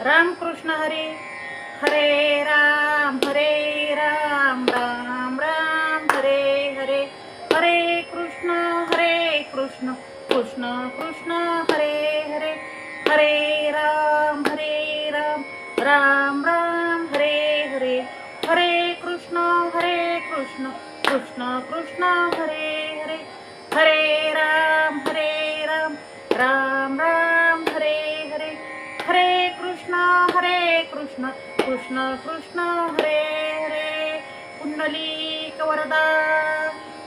राम कृष्ण हरी हरे राम राम राम हरे हरे हरे कृष्ण कृष्ण कृष्ण हरे हरे हरे राम राम राम हरे हरे हरे कृष्ण कृष्ण कृष्ण हरे हरे हरे राम राम राम हरे हरे हरे कृष्ण कृष्ण कृष्ण हरे हरे पुंडलिक वरदा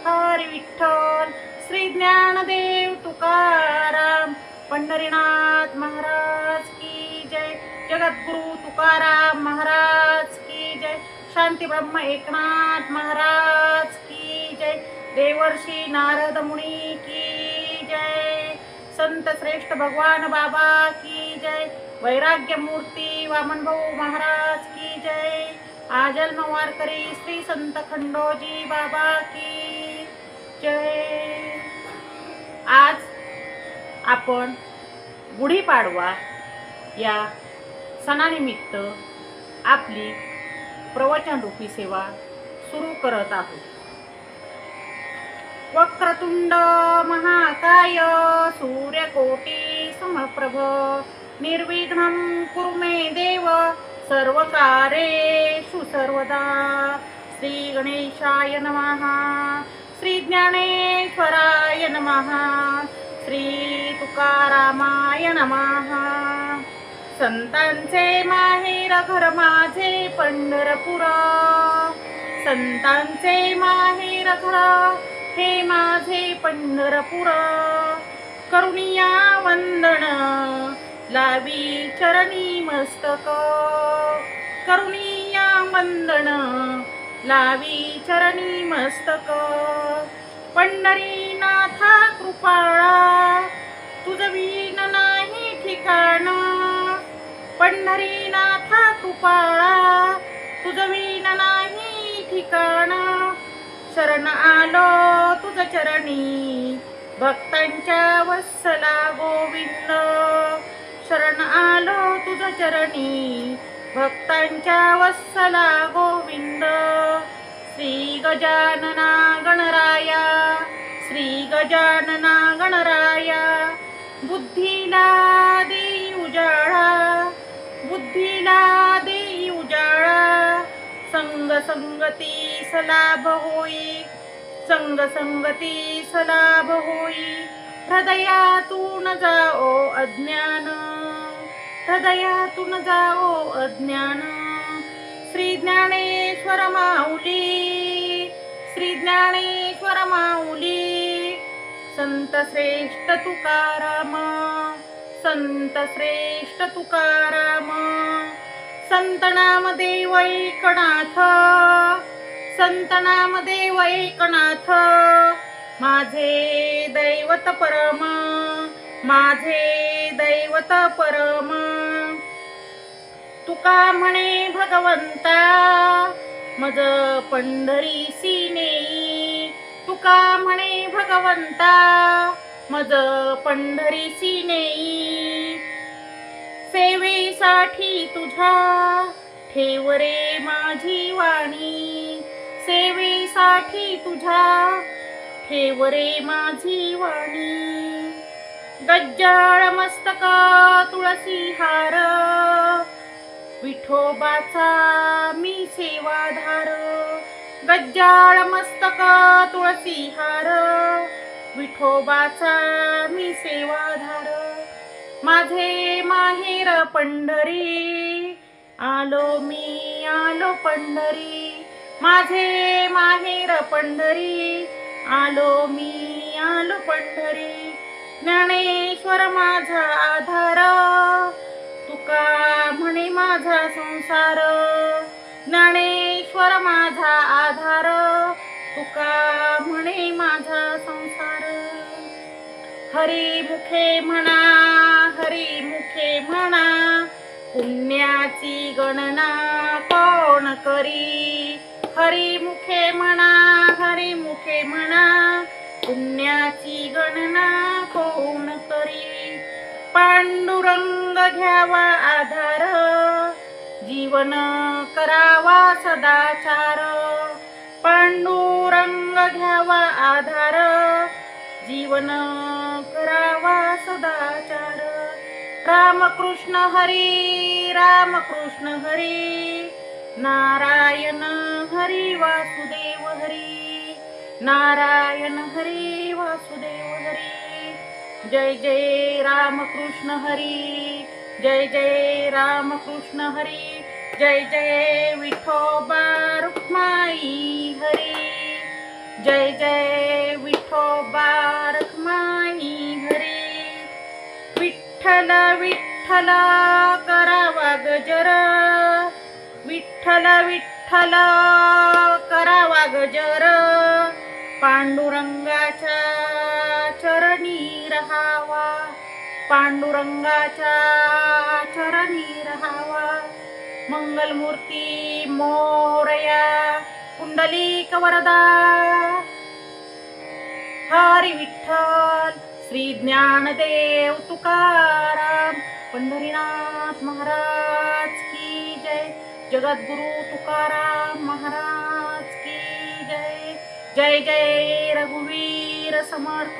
हरी विठ्ठल श्री ज्ञानदेव तुकाराम पंढरीनाथ महाराज की जय जगद्गुरु तुकाराम महाराज की जय शांती ब्रह्म एकनाथ महाराज की जय देवर्षी नारद मुनी की जय संत श्रेष्ठ भगवान बाबा की जय वैराग्य मूर्ती वामन भाऊ महाराज की जय आजन्म वारकरी श्री संत खंडोजी बाबा की जय। आज आपण गुढीपाडवा या सणानिमित्त आपली प्रवचन रूपी सेवा सुरू करत आहोत। वक्रतुंड महाकाय सूर्यकोटी समप्रभ निर्विघ्नं कुरु मे देव सर्वकार्येषु सर्वदा। श्री गणेशाय नमः श्री ज्ञानेश्वराय नमः श्री तुकारामाय नमः। संतांचे माहेर घर माझे पंढरपूर संतांचे माहेर घर हे माझे पंढरपूर करुणिया वंदन लावी चरणी मस्तक करुणिया वंदन लावी चरणी मस्तक पंढरीनाथा कृपाळा तुझविन नाही ठिकाण पंढरीनाथा कृपाळा तुझविन नाही ठिकाण शरण आलो तुझ चरणी भक्तांच्या वत्सला गोविंद शरण आलो तुझ चरणी भक्तांच्या वत्सला गोविंद। श्री गजानना गणराया श्री गजानना गणराया बुद्धीला देई उजाळा बुद्धीला देई उजाळा संग संगती सलाभ होई संग संगती सलाभ होई हृदयातून जाओ अज्ञान हृदयातून जाओ अज्ञान। श्री ज्ञानेश्वर माऊली श्री ज्ञानेश्वर माऊली संत श्रेष्ठ तुकाराम संत श्रेष्ठ तुकाराम संत नामदेव एकनाथ संत नामदेव एकनाथ माझे दैवत परम माझे दैवत परम। तुका म्हणे भगवंता मज पंढरीसी नेई तुका म्हणे भगवंता मज पंढरीसी नेई सेवेसाठी तुझ्या ठेव रे माझी वाणी सेवेसाठी तुझ्या ठेव रे माझी वाणी। गज्जाळ मस्तक तुळसी हार विठोबाचा मी सेवाधार गज्जाळ मस्तक तुळसी हार विठोबाचा मी सेवाधार। माझे माहेर पंढरी आलो मी आलो पंढरी माझे माहेर पंढरी आलो मी आलो पंढरी। ज्ञानेश्वर माझा आधार तुका म्हणे माझा संसार ज्ञानेश्वर माझा आधार तुका म्हणे माझा संसार। हरी मुखे म्हणा हरी मुखे म्हणा पुण्याची गणना कोण करी हरी मुखे म्हणा हरी मुखे म्हणा पुण्याची गणना कोण करी। पांडुरंग घ्यावा आधार, जीवन करावा सदाचार. पांडुरंग घ्यावा आधार, जीवन करावा सदाचार. रामकृष्ण हरी रामकृष्ण हरी, नारायण हरी वासुदेव हरी, नारायण हरी वासुदेव हरी. जय जय रामकृष्ण हरी, जय जय रामकृष्ण हरी, जय जय विठोबा रुक्माई हरी, जय जय विठोबा रुक्माई हरी. विठ्ठल विठ्ठल करावा गजर, विठ्ठल विठ्ठल करावा गजर. पांडुरंगाच्या चरणी रहावा, पांडुरंगाच्या चरणी रहावा. मंगलमूर्ती मोरया पुंडलिक वरदा, हरी विठ्ठल श्री ज्ञानदेव तुकाराम पंढरीनाथ महाराज की जय. जगद्गुरु तुकाराम महाराज की जय. जय जय रघुवीर समर्थ,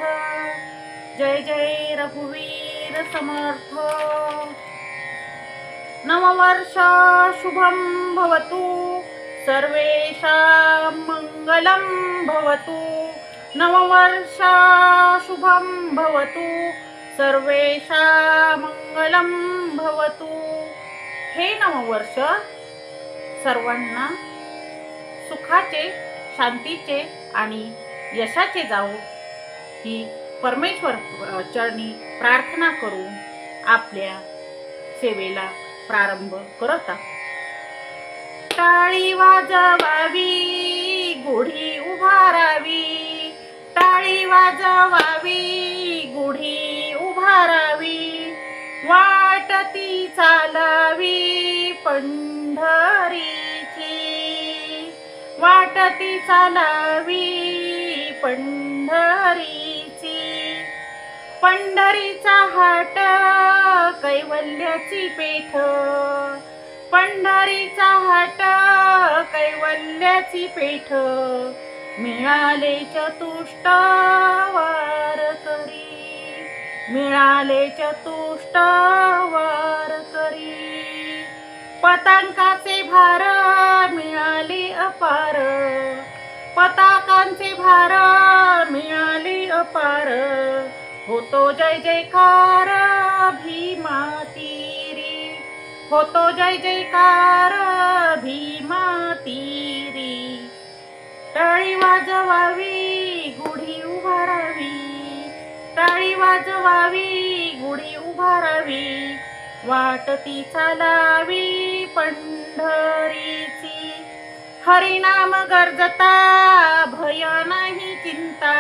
जय जय रघुवीर समर्थ. नववर्ष शुभं भवतु, सर्वेषां मंगलं भवतु. नववर्ष शुभं भवतु, सर्वेषां मंगलं भवतु. हे नववर्ष सर्वांना सुखाचे, शांतीचे आणि यशाचे जावो ही परमेश्वर चरणी प्रार्थना करून आपल्या सेवेला प्रारंभ करत आहोत. टाळी वाजवावी, गुढी उभारावी, टाळी वाजवावी, गुढी उभारावी. वाटती चालावी पंढरीची, वाटती चालावी पंढरीची. पंढरीचा हाट कैवल्याची पेठ, पंढरीचा हाट कैवल्याची पेठ. मिळाले चतुष्ट वारकरी, मिळाले चतुष्ट वारकरी. पताकांचे भार मिळाले अपार, पताकांचे भार मिळाले अपार. होतो जय जयकार भीमा तीरी, होतो जय जयकार भीमा तीरी. टाळी वाजवावी, गुढी उभारावी, टाळी वाजवावी, गुढी उभारावी. वाटती चालावी पंढरीची. हरिनाम गर्जता भय नाही चिंता,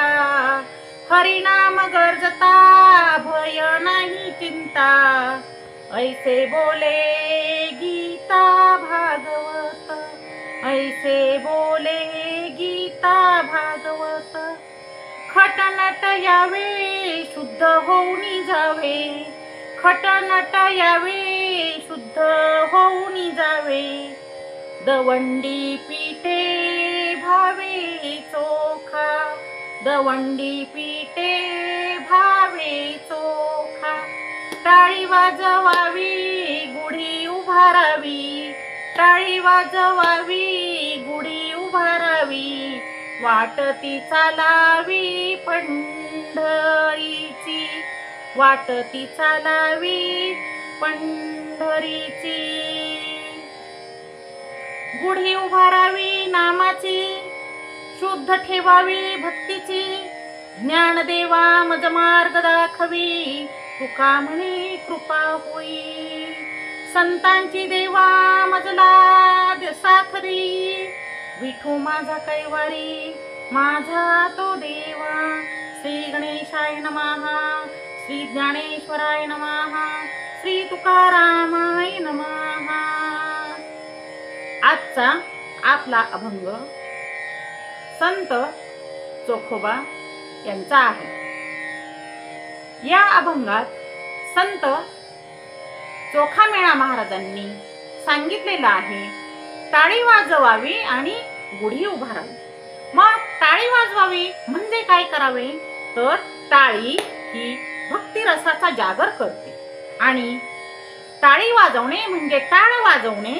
हरिनाम गर्जता भय नाही चिंता. ऐसे बोले गीता भागवत, ऐसे बोले गीता भागवत. खटनट यावे शुद्ध होऊन जावे, खटनट यावे शुद्ध होऊन जावे. दवंडी पीठे भावे चोखा, दवंडी पीठे भावे चोखा. टाळी वाजवावी, गुढी उभारावी, टाळी वाजवावी, गुढी उभारावी. वाटती चालावी पंढरीची, वाटती चालावी पंढरीची. गुढी उभारावी नामाची, शुद्ध ठेवावी भक्तीची. ज्ञानदेवा मज मार्ग दाखवी, तुका म्हणे कृपा होई. संतांची देवा मजला साथ देई, विठू माझा कैवारी माझा तो देवा. श्री गणेशाय नमः, श्री ज्ञानेश्वराय नमः, श्री तुकारामाय नमः. आजचा आपला अभंग संत चोखोबा यांचा आहे. या अभंगात संत चोखामेळा महाराजांनी सांगितलेलं आहे, टाळी वाजवावी आणि गुढी उभारावी. मग टाळी वाजवावी म्हणजे काय करावे? तर टाळी ही भक्ती रसाचा जागर करते आणि टाळी वाजवणे म्हणजे टाळ वाजवणे,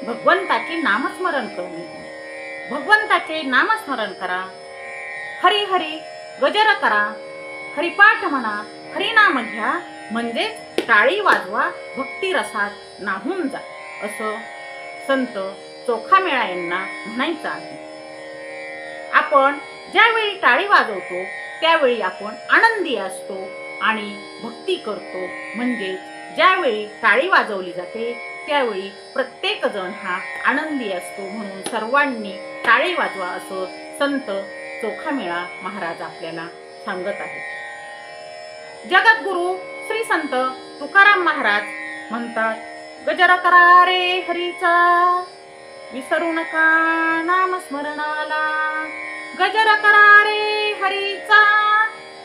भगवंताचे नामस्मरण करणे. भगवंताचे नामस्मरण करा, हरी हरी गजर करा, हरिपाठ म्हणा, हरिनाम घ्या, म्हणजे टाळी वाजवा, भक्ती रसात नाहून जा, असं संत चोखामेळा यांना म्हणायचं आहे. आपण ज्यावेळी टाळी वाजवतो त्यावेळी आपण आनंदी असतो आणि भक्ती करतो. म्हणजे ज्यावेळी टाळी वाजवली जाते त्यावेळी प्रत्येक जण हा आनंदी असतो. म्हणून सर्वांनी टाळी वाजवा असं संत चोखामेळा महाराज आपल्याला सांगत आहेत. जगद्गुरु श्री संत तुकाराम महाराज म्हणतात, गजर करा रे हरीचा, विसरू नका नामस्मरणाला. गजर करा रे हरीचा,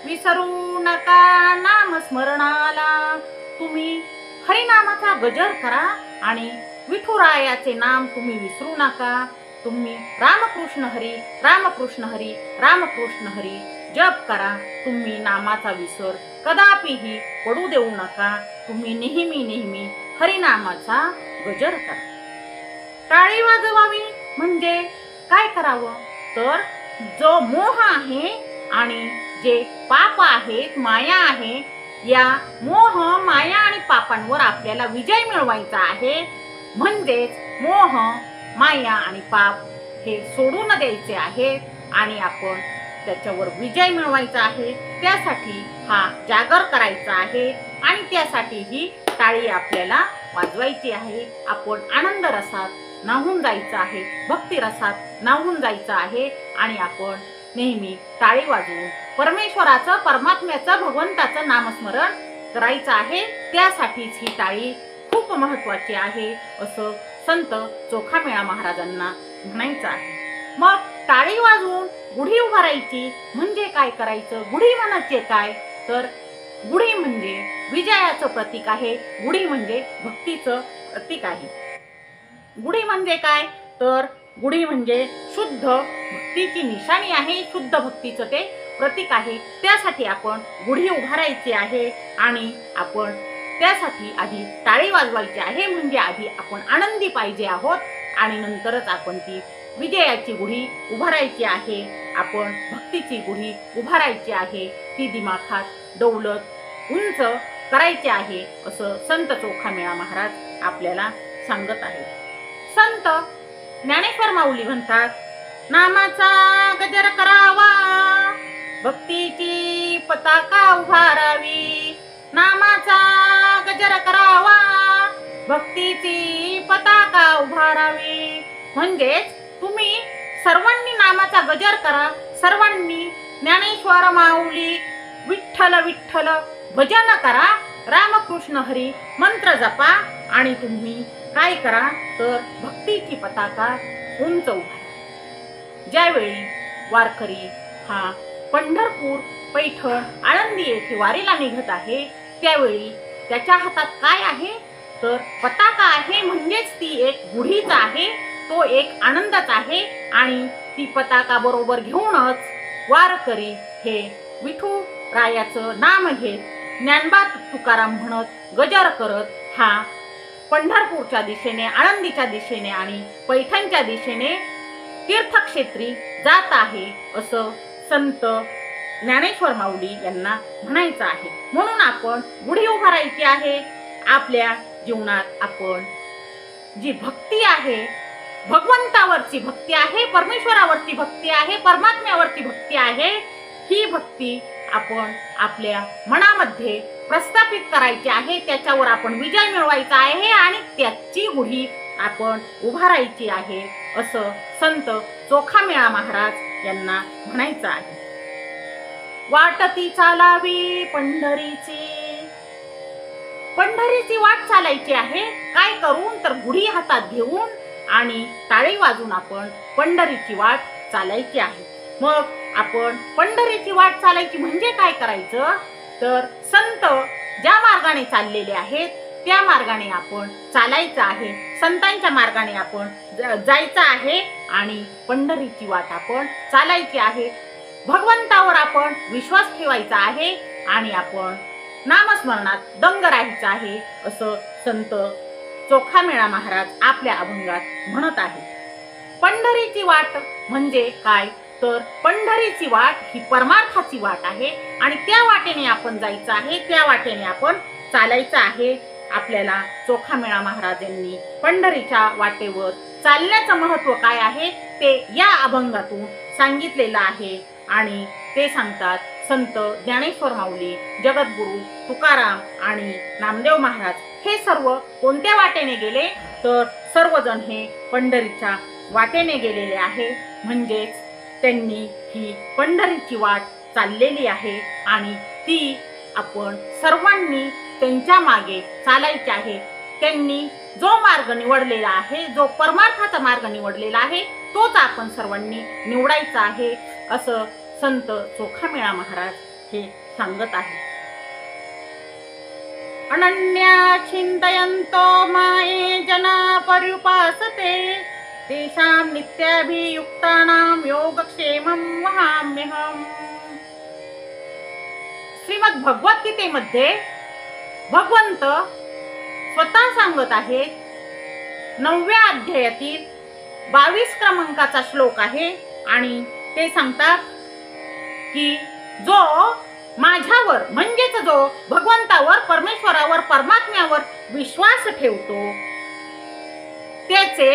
विसरू नका नामस्मरणाला. तुम्ही हरिनामाचा गजर करा आणि विठुरायाचे नाम तुम्ही विसरू नका. तुम्ही रामकृष्ण हरी रामकृष्ण हरी रामकृष्ण हरी जप करा. तुम्ही नामाचा विसर कदापिही पडू देऊ नका. तुम्ही नेहमी नेहमी हरिनामाचा गजर करा. टाळी वाजवावी म्हणजे काय करावं? तर जो मोह आहे आणि जे पाप आहेत, माया आहे, या मोह माया आणि पापांवर आपल्याला विजय मिळवायचा आहे. म्हणजेच मोह माया आणि पाप हे सोडून द्यायचे आहेत आणि आपण त्याच्यावर विजय मिळवायचा आहे. त्यासाठी हा जागर करायचा आहे आणि त्यासाठी ही टाळी आपल्याला वाजवायची आहे. आपण आनंद रसात नाहून जायचं आहे, भक्ती रसात नाहून जायचं आहे आणि आपण नेहमी टाळी वाजवून परमेश्वराचं, परमात्म्याचं, भगवंताचं नामस्मरण करायचं आहे. त्यासाठीच ही टाळी खूप महत्वाची आहे असं संत चोखामेळा महाराजांना म्हणायचं आहे. मग टाळी वाजवून गुढी उभारायची म्हणजे काय करायचं? गुढी म्हणायचे काय? तर गुढी म्हणजे विजयाचं प्रतीक आहे. गुढी म्हणजे भक्तीचं प्रतीक आहे. गुढी म्हणजे काय? तर गुढी म्हणजे शुद्ध भक्तीची निशाणी आहे, शुद्ध भक्तीचं ते प्रतीक आहे. त्यासाठी आपण गुढी उभारायची आहे आणि आपण त्यासाठी आधी टाळी वाजवायची आहे. म्हणजे आधी आपण आनंदी पाहिजे आहोत आणि नंतरच आपण ती विजयाची गुढी उभारायची आहे. आपण भक्तीची गुढी उभारायची आहे. ती दिमाखात डौलत उंच करायची आहे असं संत चोखामेळा महाराज आपल्याला सांगत आहेत. संत ज्ञानेश्वर माऊली म्हणतात, नामाचा गजर करावा, भक्तीची पताका उभारावी. नामाचा गजर करावा, भक्तीची पताका उभारावी. म्हणजेच तुम्ही सर्वांनी नामाचा गजर करा. सर्वांनी ज्ञानेश्वर माऊली विठ्ठल विठ्ठल भजन करा, रामकृष्ण हरी मंत्र जपा आणि तुम्ही काय करा? तर भक्तीची पताका उंच उभारा. ज्यावेळी वारकरी हा पंढरपूर, पैठण, आळंदी येथे वारीला निघत आहे त्यावेळी त्याच्या हातात काय आहे? तर पताका आहे. म्हणजेच ती एक गुढीच आहे, तो एक आनंदच आहे आणि ती पताका बरोबर घेऊनच वारकरी हे विठू रायाचं नाम घेत, ज्ञानबा तुकाराम म्हणत, गजर करत हा पंढरपूरच्या दिशेने, आळंदीच्या दिशेने आणि पैठणच्या दिशेने तीर्थक्षेत्री जात आहे असं संत ज्ञानेश्वर माऊली यांना म्हणायचं आहे. म्हणून आपण गुढी उभारायची आहे. आपल्या जीवनात आपण जी भक्ती आहे, भगवंतावरची भक्ती आहे, परमेश्वरावरची भक्ती आहे, परमात्म्यावरची भक्ती आहे, ही भक्ती आपण आपल्या मनामध्ये प्रस्थापित करायची आहे. त्याच्यावर आपण विजय मिळवायचा आहे आणि त्याची गुढी आपण उभारायची आहे असं संत चोखामेळा महाराज यांना म्हणायचं आहे. वाटती चालावी पंढरीची, पंढरीची वाट चालायची आहे. काय करून? तर गुढी हातात घेऊन आणि टाळी वाजून आपण पंढरीची वाट चालायची आहे. मग आपण पंढरीची वाट चालायची म्हणजे काय करायचं? तर संत ज्या मार्गाने चाललेले आहेत त्या मार्गाने आपण चालायचं आहे, संतांच्या मार्गाने आपण जायचं आहे आणि पंढरीची वाट आपण चालायची आहे. भगवंतावर आपण विश्वास ठेवायचा आहे आणि आपण नामस्मरणात दंग राहायचं आहे, असं संत चोखामेळा महाराज आपल्या अभंगात म्हणत आहे. पंढरीची वाट म्हणजे काय, तर पंढरीची वाट ही परमार्थाची वाट आहे आणि त्या वाटेने आपण जायचं आहे, त्या वाटेने आपण चालायचं आहे. आपल्याला चोखामेळा महाराजांनी पंढरीच्या वाटेवर चालण्याचं महत्त्व काय आहे ते या अभंगातून सांगितलेलं आहे आणि ते सांगतात संत ज्ञानेश्वर माऊली, जगद्गुरू तुकाराम आणि नामदेव महाराज हे सर्व कोणत्या वाटेने गेले, तर सर्वजण हे पंढरीच्या वाटेने गेलेले आहे. म्हणजेच त्यांनी ही पंढरीची वाट चाललेली आहे आणि ती आपण सर्वांनी त्यांच्या मागे चालायचे आहे. त्यांनी जो मार्ग निवडलेला आहे, जो परमार्थाचा मार्ग निवडलेला आहे, तोच आपण सर्वांनी निवडायचा आहे, असं संत चोखामेळा महाराज हे सांगत आहे. अनन्या चिंतयन्तो माये जना पर्युपासते तेषां नित्याभियुक्तानां योगक्षेमं वहाम्यहम्. श्रीमद भगवद्गीतेमध्ये भगवंत स्वतः सांगत आहेत, 9व्या अध्यायातील 22 क्रमांकाचा श्लोक आहे आणि ते सांगतात की जो माझ्यावर म्हणजेच जो भगवंतावर, परमेश्वरावर, परमात्म्यावर विश्वास ठेवतो त्याचे,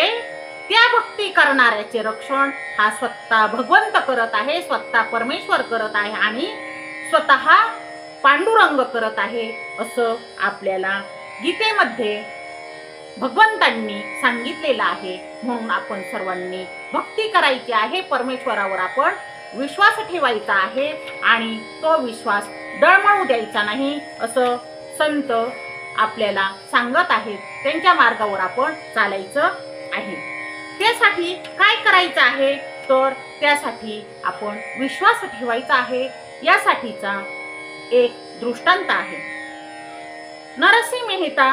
त्या भक्ती करणाऱ्याचे रक्षण हा स्वतः भगवंत करत आहे, स्वतः परमेश्वर करत आहे आणि स्वतः पांडुरंग करत आहे, असं आपल्याला गीतेमध्ये भगवंतांनी सांगितलेलं आहे. म्हणून आपण सर्वांनी भक्ती करायची आहे, परमेश्वरावर आपण विश्वास ठेवायचा आहे आणि तो विश्वास डळमळू द्यायचा नाही, असं संत आपल्याला सांगत आहेत. त्यांच्या मार्गावर आपण चालायचं आहे. त्यासाठी काय करायचं आहे, तर त्यासाठी आपण विश्वास ठेवायचा आहे. यासाठीचा एक दृष्टांत आहे. नरसिंह मेहता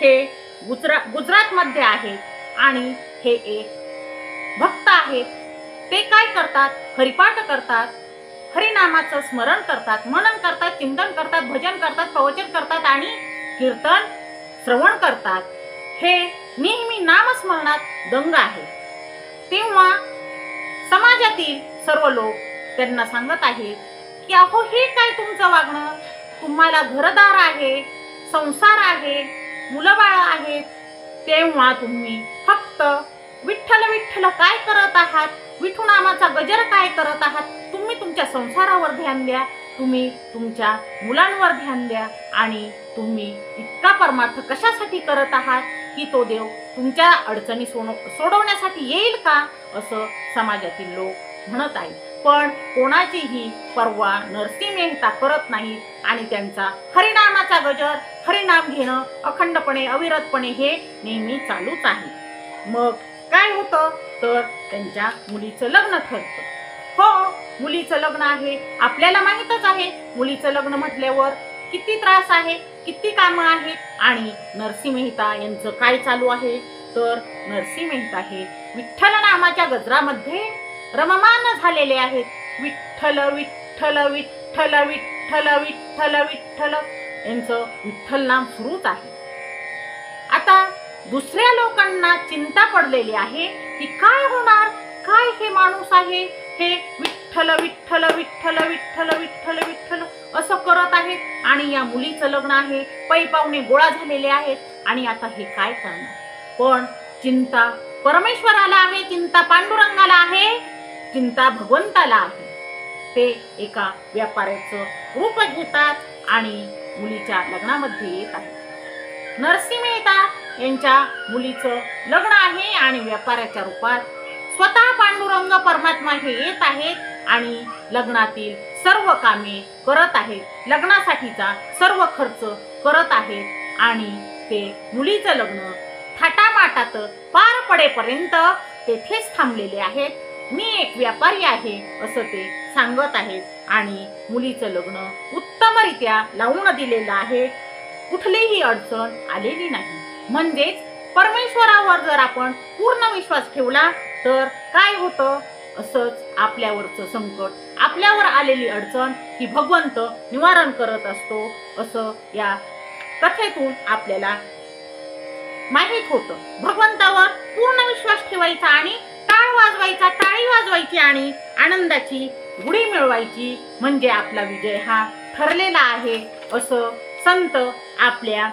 हे गुजरातमध्ये आहेत आणि हे एक भक्त आहेत. ते काय करतात, हरिपाठ करतात, हरिनामाचं स्मरण करतात, मनन करतात, चिंतन करतात, भजन करतात, प्रवचन करतात आणि कीर्तन श्रवण करतात. हे नेहमी नामस्मरणात दंग आहे. तेव्हा समाजातील सर्व लोक त्यांना सांगत आहेत की अहो हे काय तुमचं वागणं, तुम्हाला घरदार आहे, संसार आहे, मुलं बाळ आहेत, तेव्हा तुम्ही फक्त विठ्ठल विठ्ठल काय करत आहात, विठू नामाचा गजर काय करत आहात, तुम्ही तुमच्या संसारावर ध्यान द्या, तुम्ही तुमच्या मुलांवर ध्यान द्या आणि तुम्ही इतका परमार्थ कशासाठी करत आहात की तो देव तुमच्या अडचणी सोडवण्यासाठी येईल का, असं समाजातील लोक म्हणत आहेत. पण कोणाचीही पर्वा नरसिंह मेहता करत नाहीत आणि त्यांचा हरिनामाचा गजर, हरिनाम घेणं अखंडपणे, अविरतपणे हे नेहमी चालूच आहे. मग काय होतं, तर त्यांच्या मुलीचं लग्न ठरतं. हो, मुलीचं लग्न आहे, आपल्याला माहीतच आहे मुलीचं लग्न म्हटल्यावर किती त्रास आहे, किती कामं आहेत आणि नरसिंह मेहता यांचं काय चालू आहे, तर नरसिंह मेहता हे विठ्ठल नामाच्या गजरामध्ये रममान झालेले आहेत. विठ्ठल विठ्ठल विठ्ठल विठ्ठल विठ्ठल विठ्ठल यांचं विठ्ठल नाम सुरूच आहे. आता दुसऱ्या लोकांना चिंता पडलेली आहे की काय होणार, काय हे माणूस आहे हे विठ्ठल विठ्ठल विठ्ठल विठ्ठल विठ्ठल विठ्ठल असं करत आहेत आणि या मुलीचं लग्न आहे, पै पाहुणे गोळा झालेले आहेत आणि आता हे काय करणार. पण चिंता परमेश्वराला आहे, चिंता पांडुरंगाला आहे, चिंता भगवंताला आहे. ते एका व्यापाऱ्याचं रूप घेतात आणि मुलीच्या लग्नामध्ये येत आहेत. नरसिंह मेहता यांच्या मुलीचं लग्न आहे आणि व्यापाऱ्याच्या रूपात स्वतः पांडुरंग परमात्मा हे येत आहेत आणि लग्नातील सर्व कामे करत आहेत, लग्नासाठीचा सर्व खर्च करत आहेत आणि ते मुलीचं लग्न थाटामाटात पार पडेपर्यंत तेथेच थांबलेले आहेत. मी एक व्यापारी आहे असं ते सांगत आहेत आणि मुलीचं लग्न उत्तमरित्या लावून दिलेलं आहे. कुठलीही अडचण आलेली नाही. म्हणजेच परमेश्वरावर जर आपण पूर्ण विश्वास ठेवला तर काय होतं, असंच आपल्यावरचं संकट, आपल्यावर आलेली अडचण ही भगवंत निवारण करत असतो, असं या कथेतून आपल्याला माहीत होतं. भगवंतावर पूर्ण विश्वास ठेवायचा आणि टाळी वाजवायची आणि आनंदाची गुढी मिळवायची, म्हणजे आपला विजय हा ठरलेला आहे, असं संत आपल्या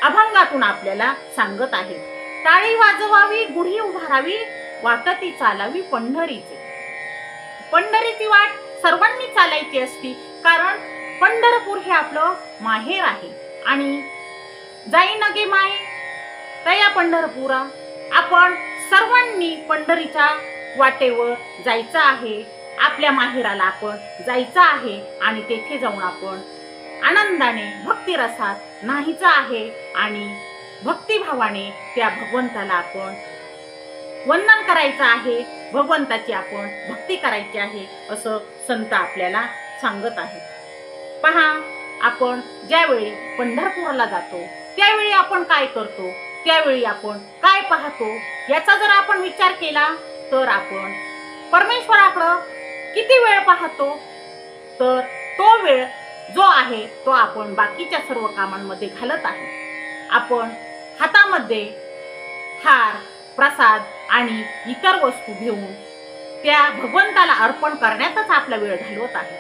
अभंगातून आपल्याला सांगत आहेत. टाळी वाजवावी, गुढी उभारावी, वाटती चालावी पंढरीची. पंढरीची वाट सर्वांनी चालायची असती, कारण पंढरपूर हे आपलं माहेर आहे. आणि जाई नगे माये तया पंढरपुरा, आपण सर्वांनी पंढरीच्या वाटेवर जायचं आहे. आपल्या माहेराला आपण जायचं आहे आणि तेथे जाऊन आपण आनंदाने भक्तिरसात न्हायचं आहे आणि भक्तिभावाने त्या भगवंताला आपण वंदन करायचं आहे, भगवंताची आपण भक्ती करायची आहे, असं संत आपल्याला सांगत आहेत. पहा, आपण ज्यावेळी पंढरपूरला जातो त्यावेळी आपण काय करतो, त्यावेळी आपण काय पाहतो, याचा जर आपण विचार केला तर आपण परमेश्वराकडं किती वेळ पाहतो, तर तो वेळ जो आहे तो आपण बाकीच्या सर्व कामांमध्ये घालत आहे. आपण हातामध्ये हार, प्रसाद आणि इतर वस्तू घेऊन त्या भगवंताला अर्पण करण्यातच आपला वेळ घालवत आहे.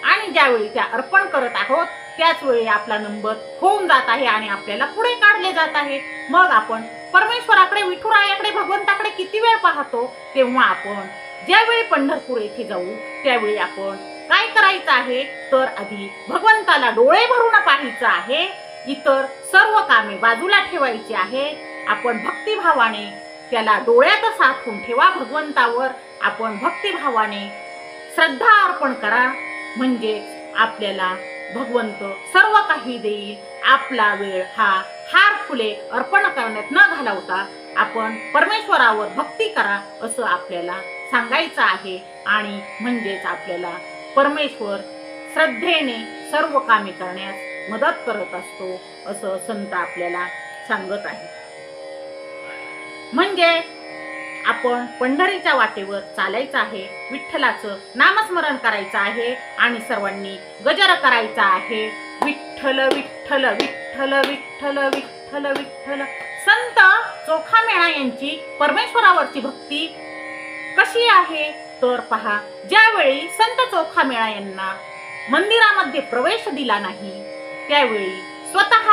आणि ज्यावेळी त्या अर्पण करत आहोत त्याच वेळी आपला नंबर होऊन जात आहे आणि आपल्याला पुढे काढले जात आहे. मग आपण परमेश्वराकडे, विठुरायाकडे, भगवंताकडे किती वेळ पाहतो, तेव्हा आपण ज्यावेळी पंढरपूर येथे जाऊ त्यावेळी आपण काय करायचं आहे, तर आधी भगवंताला डोळे भरून पाहायचं आहे, इतर सर्व कामे बाजूला ठेवायची आहे. आपण भक्तिभावाने त्याला डोळ्यात साठवून ठेवा, भगवंतावर आपण भक्तिभावाने श्रद्धा अर्पण करा, म्हणजे आपल्याला भगवंत सर्व काही देईल. आपला वेळ हा हार फुले अर्पण करण्यात न घालवता आपण परमेश्वरावर भक्ती करा, असं आपल्याला सांगायचं आहे. आणि म्हणजेच आपल्याला परमेश्वर श्रद्धेने सर्व कामे करण्यास मदत करत असतो, असं संत आपल्याला सांगत आहे. म्हणजे आपण पंढरीच्या वाटेवर चालायचं आहे, विठ्ठलाचं नामस्मरण करायचं आहे आणि सर्वांनी गजर करायचा आहे, विठ्ठल विठ्ठल विठ्ठल विठ्ठल विठ्ठल विठ्ठल. संत चोखामेळा यांची परमेश्वरावरची भक्ती कशी आहे, तर पहा, ज्यावेळी संत चोखामेळा यांना मंदिरामध्ये प्रवेश दिला नाही त्यावेळी स्वतः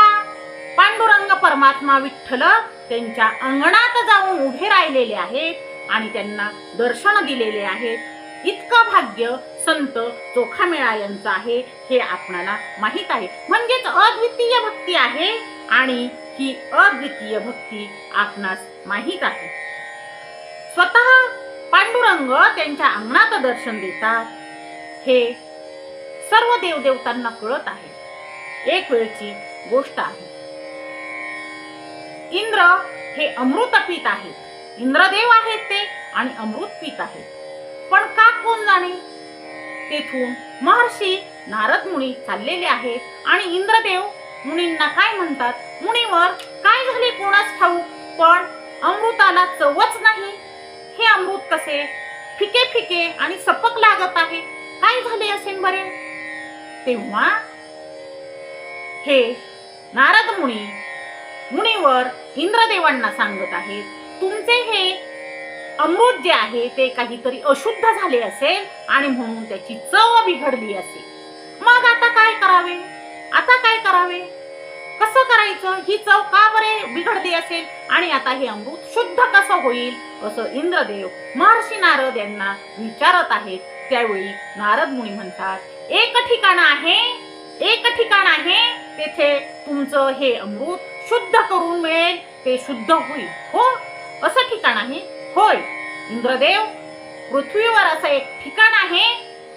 पांडुरंग परमात्मा विठ्ठल त्यांच्या अंगणात जाऊन उभे राहिलेले आहेत आणि त्यांना दर्शन दिलेले आहेत. इतकं भाग्य संत चोखामेळा यांचं आहे हे आपणाला माहित आहे. म्हणजेच अद्वितीय भक्ती आहे आणि ही अद्वितीय भक्ती आपणास माहित आहे. स्वतः पांडुरंग त्यांच्या अंगणात दर्शन देतात हे सर्व देवदेवतांना कळत आहे. एक वेळची गोष्ट आहे. इंद्र हे अमृत पीत आहेत, इंद्रदेव आहेत ते आणि अमृत पीत आहेत. पण का कोण जाणे, तेथून महर्षी नारद मुनी चाललेले आहेत आणि इंद्रदेव मुनींना काय म्हणतात, मुनीवर काय झाले कोणास ठाऊक, पण अमृताला चवच नाही. हे अमृत कसे फिके फिके आणि सपक लागत आहे, काय झाले असेल बरे. तेव्हा हे नारद मुनीवर इंद्रदेवांना सांगत आहेत, तुमचे हे अमृत जे आहे ते काहीतरी अशुद्ध झाले असेल आणि म्हणून त्याची चव बिघडली असेल. मग आता काय करावे, आता काय करावे, कसं करायचं, ही चव का बरे बिघडली असेल आणि आता हे अमृत शुद्ध कसं होईल, असं इंद्रदेव महर्षी नारद यांना विचारत आहेत. त्यावेळी नारद मुनी म्हणतात, एक ठिकाण आहे तेथे तुमचं हे अमृत शुद्ध करून मिळेल, ते शुद्ध होईल. हो, असं ठिकाण आहे. होय इंद्रदेव, पृथ्वीवर असं एक ठिकाण आहे,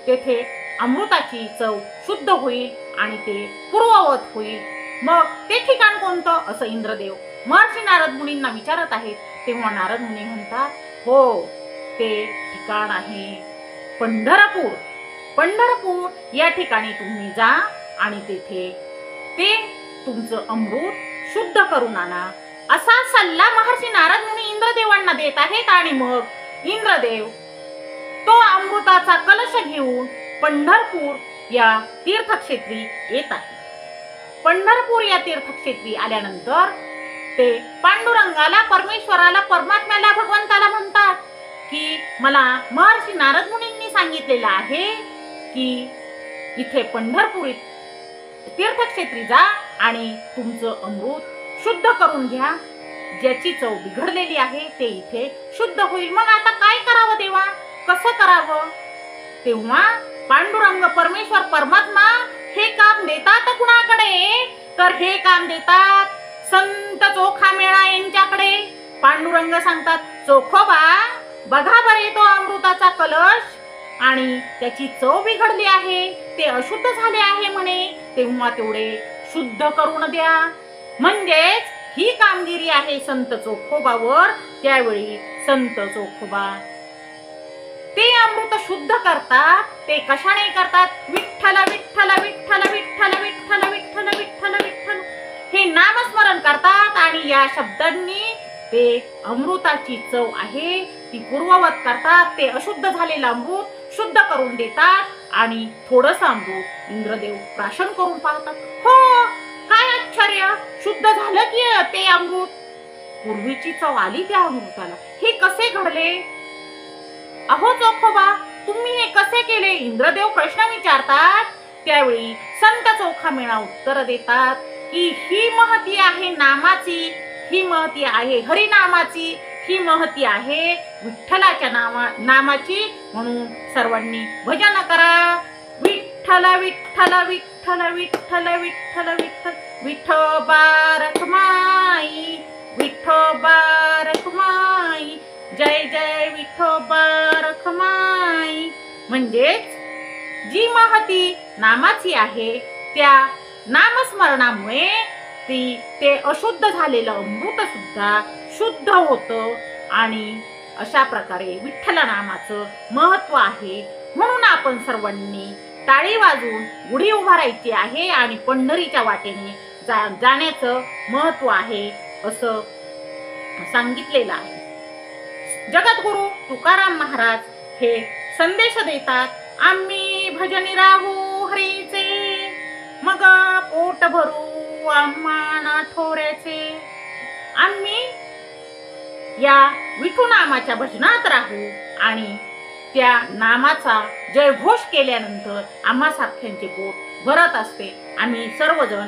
तेथे अमृताची चव शुद्ध होईल आणि ते पूर्ववत होईल. मग ते ठिकाण कोणतं, असं इंद्रदेव महर्षी नारद मुनींना विचारत आहेत. तेव्हा नारद मुनी म्हणतात, हो, ते ठिकाण आहे पंढरपूर. पंढरपूर या ठिकाणी तुम्ही जा आणि तेथे ते तुमचं अमृत शुद्ध करून आणा, असा सल्ला महर्षी नारद मुनी इंद्रदेवांना देत आहेत. आणि मग इंद्रदेव तो अमृताचा कलश घेऊन पंढरपूर या तीर्थक्षेत्री येत आहे. पंढरपूर या तीर्थक्षेत्री आल्यानंतर ते पांडुरंगाला, परमेश्वराला, परमात्म्याला, भगवंताला म्हणतात की मला महर्षी नारद मुनींनी सांगितलेलं आहे की इथे पंढरपूर तीर्थक्षेत्री जा आणि तुमचं अमृत शुद्ध करून घ्या. ज्याची चव बिघडलेली आहे ते इथे शुद्ध होईल. मग आता काय करावं देवा, कसं करावं? तेव्हा पांडुरंग, परमेश्वर, परमात्मा हे काम देतात कुणाकडे? तर हे काम देतात संत चोखामेळा यांच्याकडे. पांडुरंग सांगतात, चोखोबा बघा बरे तो अमृताचा कलश आणि त्याची चव बिघडली आहे, ते अशुद्ध झाले आहे म्हणे, तेव्हा तेवढे शुद्ध करून द्या. म्हणजेच ही कामगिरी आहे संत चोखोबावर. त्यावेळी संत चोखोबा ते अमृत शुद्ध करतात. ते कशाने करतात? विठ्ठल विठ्ठल विठ्ठल विठ्ठल विठ्ठल विठ्ठल विठ्ठल विठ्ठल हे नामस्मरण करतात. आणि या शब्दांनी ते अमृताची चव आहे ती पूर्ववत करतात. ते अशुद्ध झालेलं अमृत शुद्ध करून देतात. आणि थोडंसं अमृत इंद्रदेव प्राशन करून पाहतात. हो, काय आश्चर्य, शुद्ध झालं की ते अमृत, पूर्वीची चव आली त्या अमृताला. हे कसे घडले? अहो चोखोबा, तुम्ही हे कसे केले? इंद्रदेव प्रश्न विचारतात. त्यावेळी संत चोखामेळा उत्तर देतात की ही महती आहे नामाची, ही महती आहे हरिनामाची, ही महती आहे विठ्ठलाच्या नामाची. म्हणून सर्वांनी भजन करा. विठ्ठल विठ्ठल विठ्ठल विठ्ठल विठ्ठल विठ्ठल विठोबा रखमाई, विठोबा रखमाई, जय जय विठोबा रखमाई. म्हणजेच जी महती नामाची आहे त्या नामस्मरणामुळे ते अशुद्ध झालेलं अमृत सुद्धा शुद्ध होतं. आणि अशा प्रकारे विठ्ठल नामाचं महत्व आहे. म्हणून आपण सर्वांनी टाळी वाजवून गुढी उभारायची आहे आणि पंढरीच्या वाटेने जाण्याचं महत्व आहे असं सांगितलेलं आहे. जगद्गुरु तुकाराम महाराज हे संदेश देतात. आम्ही भजनी राहू हरीचे, मग पोट भरू आम्हा ठोऱ्याचे. आम्ही या विठू नामाच्या भजनात राहू आणि त्या नामाचा जयघोष केल्यानंतर आम्हा सारख्यांचे पोट भरत असते. आम्ही सर्वजण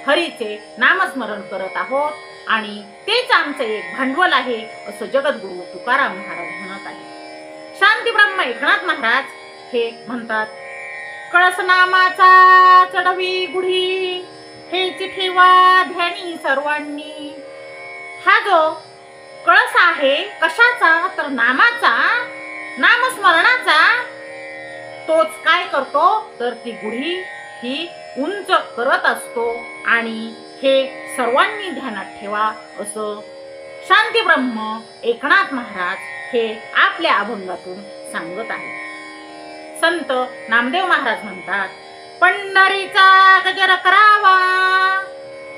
हरीचे नामस्मरण करत आहोत आणि तेच आमचं एक भांडवल आहे असं जगद्गुरु तुकाराम महाराज म्हणत आहे. शांती ब्रह्म एकनाथ महाराज हे म्हणतात, कळस नामाचा चढवी गुढी हे ठेवा ध्यानी सर्वांनी. हा जो कळस आहे कशाचा? तर नामाचा, नामस्मरणाचा. तोच काय करतो? तर ती गुढी ही उंच करत असतो. आणि हे सर्वांनी ध्यानात ठेवा असं शांती ब्रह्म एकनाथ महाराज हे आपल्या अभंगातून सांगत आहेत. संत नामदेव महाराज म्हणतात, पंढरीचा गजर करावा,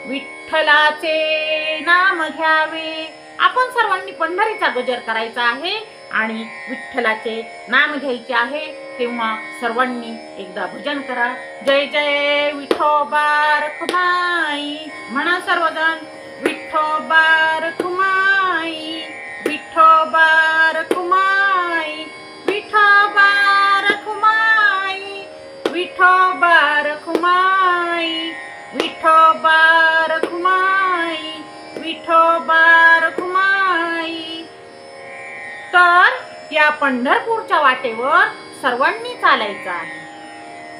विठ्ठलाचे नाम घ्यावे. आपण सर्वांनी पंढरीचा गजर करायचा आहे आणि विठ्ठलाचे नाम घ्यायचे आहे. तेव्हा सर्वांनी एकदा भजन करा. जय जय विठोबा रखमाई म्हणा सर्वजण. विठोबा रखमाई, विठोबा रखमाई, विठोबा रखमाई, विठोबा रखमाई, विठोबा रखमाई, विठोबा रखमाई. तर या पंढरपूरच्या वाटेवर सर्वांनी चालायचं आहे.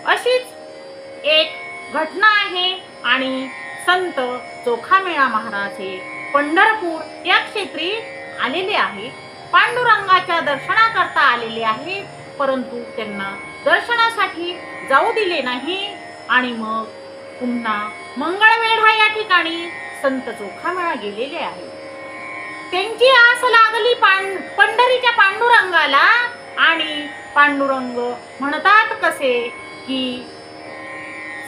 अशीच एक घटना आहे. आणि संत चोखामेळा महाराज हे पंढरपूर या क्षेत्री आलेले आहेत. पांडुरंगाच्या दर्शनाकरता आलेले आहेत. परंतु त्यांना दर्शनासाठी जाऊ दिले नाही. आणि मग पुन्हा मंगळवेढा या ठिकाणी संत चोखामेळा गेलेले आहेत. त्यांची आस लागली पंढरीच्या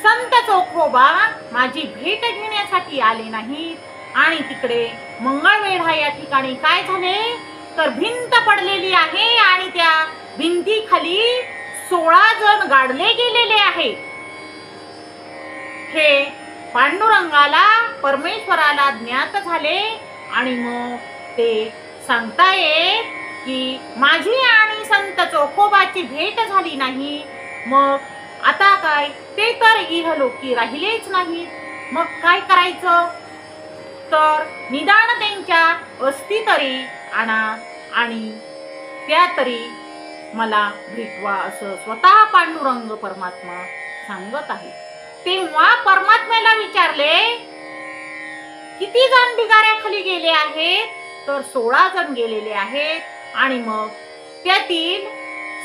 संत चोखोबा माझी भेट घेण्यासाठी आले नाहीत आणि तिकडे मंगळवेढा या ठिकाणी काय झाले तर भिंत पडलेली आहे आणि त्या भिंतीखाली 16 जण गाडले गेलेले आहे. हे पांडुरंगाला परमेश्वराला ज्ञात झाले आणि मग ते सांगतायत की माझी आणि संत चोखोबाची भेट झाली नाही. मग आता काय ते तर इहलोकी राहिलेच नाही. मग काय करायचं तर निदान त्यांच्या अस्थी तरी आणा आणि त्या तरी मला भेटवा असं स्वतः पांडुरंग परमात्मा सांगत आहे. तेव्हा परमात्म्याला विचारले किती जण ढिगाऱ्याखाली गेले आहेत तर 16 जण गेलेले आहेत आणि मग त्यातील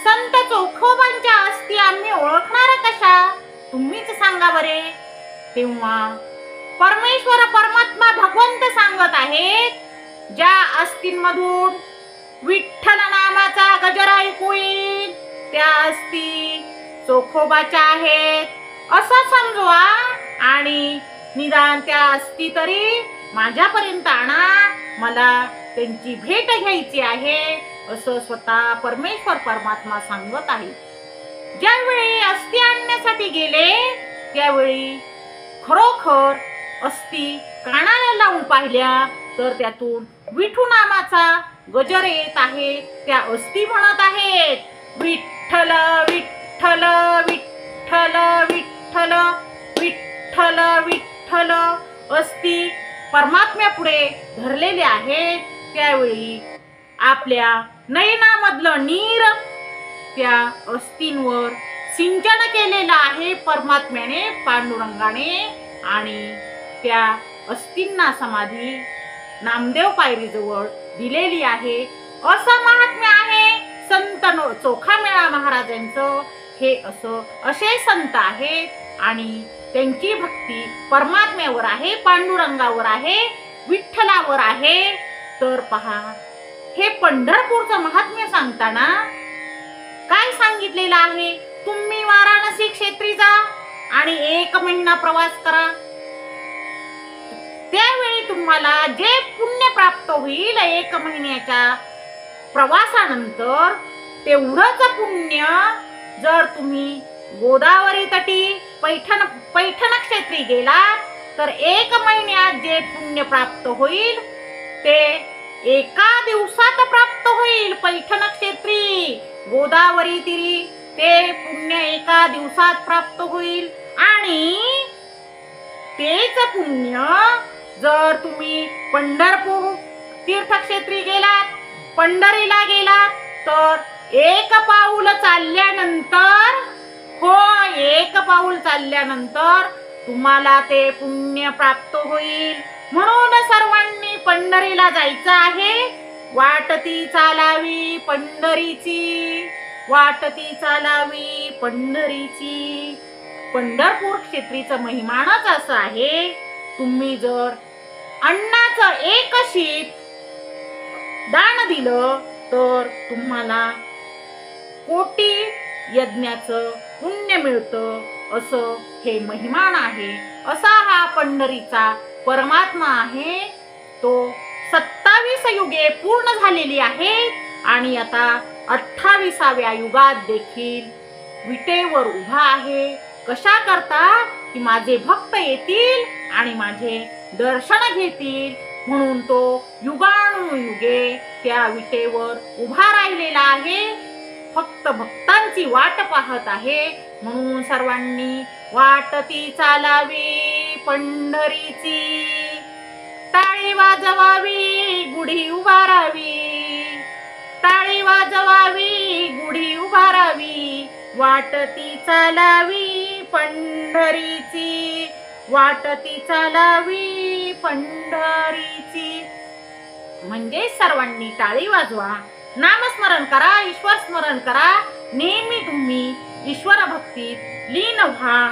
संत चोखोबांच्या अस्थी आम्ही ओळखणार कशा तुम्हीच सांगा बरे. तेव्हा परमेश्वर परमात्मा भगवंत सांगत आहेत ज्या अस्थींमधून विठ्ठल नामाचा गजर ऐकू येईल त्या अस्थी चोखोबाच्या आहेत असं समजवा आणि निदान त्या अस्थी तरी माझ्यापर्यंत आणा. मला त्यांची भेट घ्यायची आहे असं स्वतः परमेश्वर परमात्मा सांगत आहे. ज्यावेळी अस्थी आणण्यासाठी गेले त्यावेळी खरोखर अस्थी कानाला लावून पाहिल्या तर त्यातून विठू नामाचा गजर येत आहे. त्या अस्थी म्हणत आहेत विठ्ठल विठ्ठल विठ्ठल विठ्ठल विठ्ठल विठ्ठल. अस्थी परमात्म्यापुढे धरलेले आहेत. त्यावेळी आपल्या नयनामधलं नीर त्या अस्थींवर सिंचन केलेलं आहे परमात्म्याने पांडुरंगाने आणि त्या अस्थींना समाधी नामदेव पायरीजवळ दिलेली आहे. असं महात्म्य आहे संत चोखामेळा महाराजांचं. हे असे संत आहेत आणि त्यांची भक्ती परमात्म्यावर आहे, पांडुरंगावर आहे, विठ्ठलावर आहे. तर पहा हे पंढरपूरचं महात्म्य सांगताना काय सांगितलेलं आहे तुम्ही वाराणसी क्षेत्री जा आणि 1 महिना प्रवास करा. त्यावेळी तुम्हाला जे पुण्य प्राप्त होईल 1 महिन्याच्या प्रवासानंतर तेवढंच पुण्य जर तुम्ही गोदावरी तटी पैठण क्षेत्री गेलात तर 1 महिन्यात जे पुण्य प्राप्त होईल ते एका दिवसात प्राप्त होईल. पैठण क्षेत्री गोदावरी तीरी ते पुण्य एका दिवसात प्राप्त होईल आणि तेच पुण्य जर तुम्ही पंढरपूर तीर्थक्षेत्री गेलात, पंढरीला गेलात तर 1 पाऊल चालल्यानंतर 1 पाऊल चालल्यानंतर तुम्हाला ते पुण्य प्राप्त होईल. म्हणून सर्वांनी पंढरीला जायचं आहे. वाटती चालावी पंढरीची, वाटती चालावी पंढरीची. पंढरपूर क्षेत्रीचं महिमानच असं आहे तुम्ही जर अन्नाचं 1 शीत दान दिलं तर तुम्हाला कोटी यज्ञाचं पुण्य मिळतं असं हे महिमान आहे. असा हा पंढरीचा परमात्मा आहे. तो 27 युगे पूर्ण झालेली आहेत आणि आता 28व्या युगात देखील विटेवर उभा आहे. कशा करता की माझे भक्त येतील आणि माझे दर्शन घेतील म्हणून तो युगानुयुगे त्या विटेवर उभा राहिलेला आहे. फक्त भक्तांची वाट पाहत आहे. म्हणून सर्वांनी वाटती चालावी पंढरीची, टाळी वाजवावी गुढी उभारावी, टाळी वाजवावी गुढी उभारावी. वाटती चालावी पंढरीची, वाटती चालावी पंढरीची. म्हणजे सर्वांनी टाळी वाजवा, नामस्मरण करा, ईश्वर स्मरण करा. नेहमी तुम्ही ईश्वर भक्तीत लीन व्हा,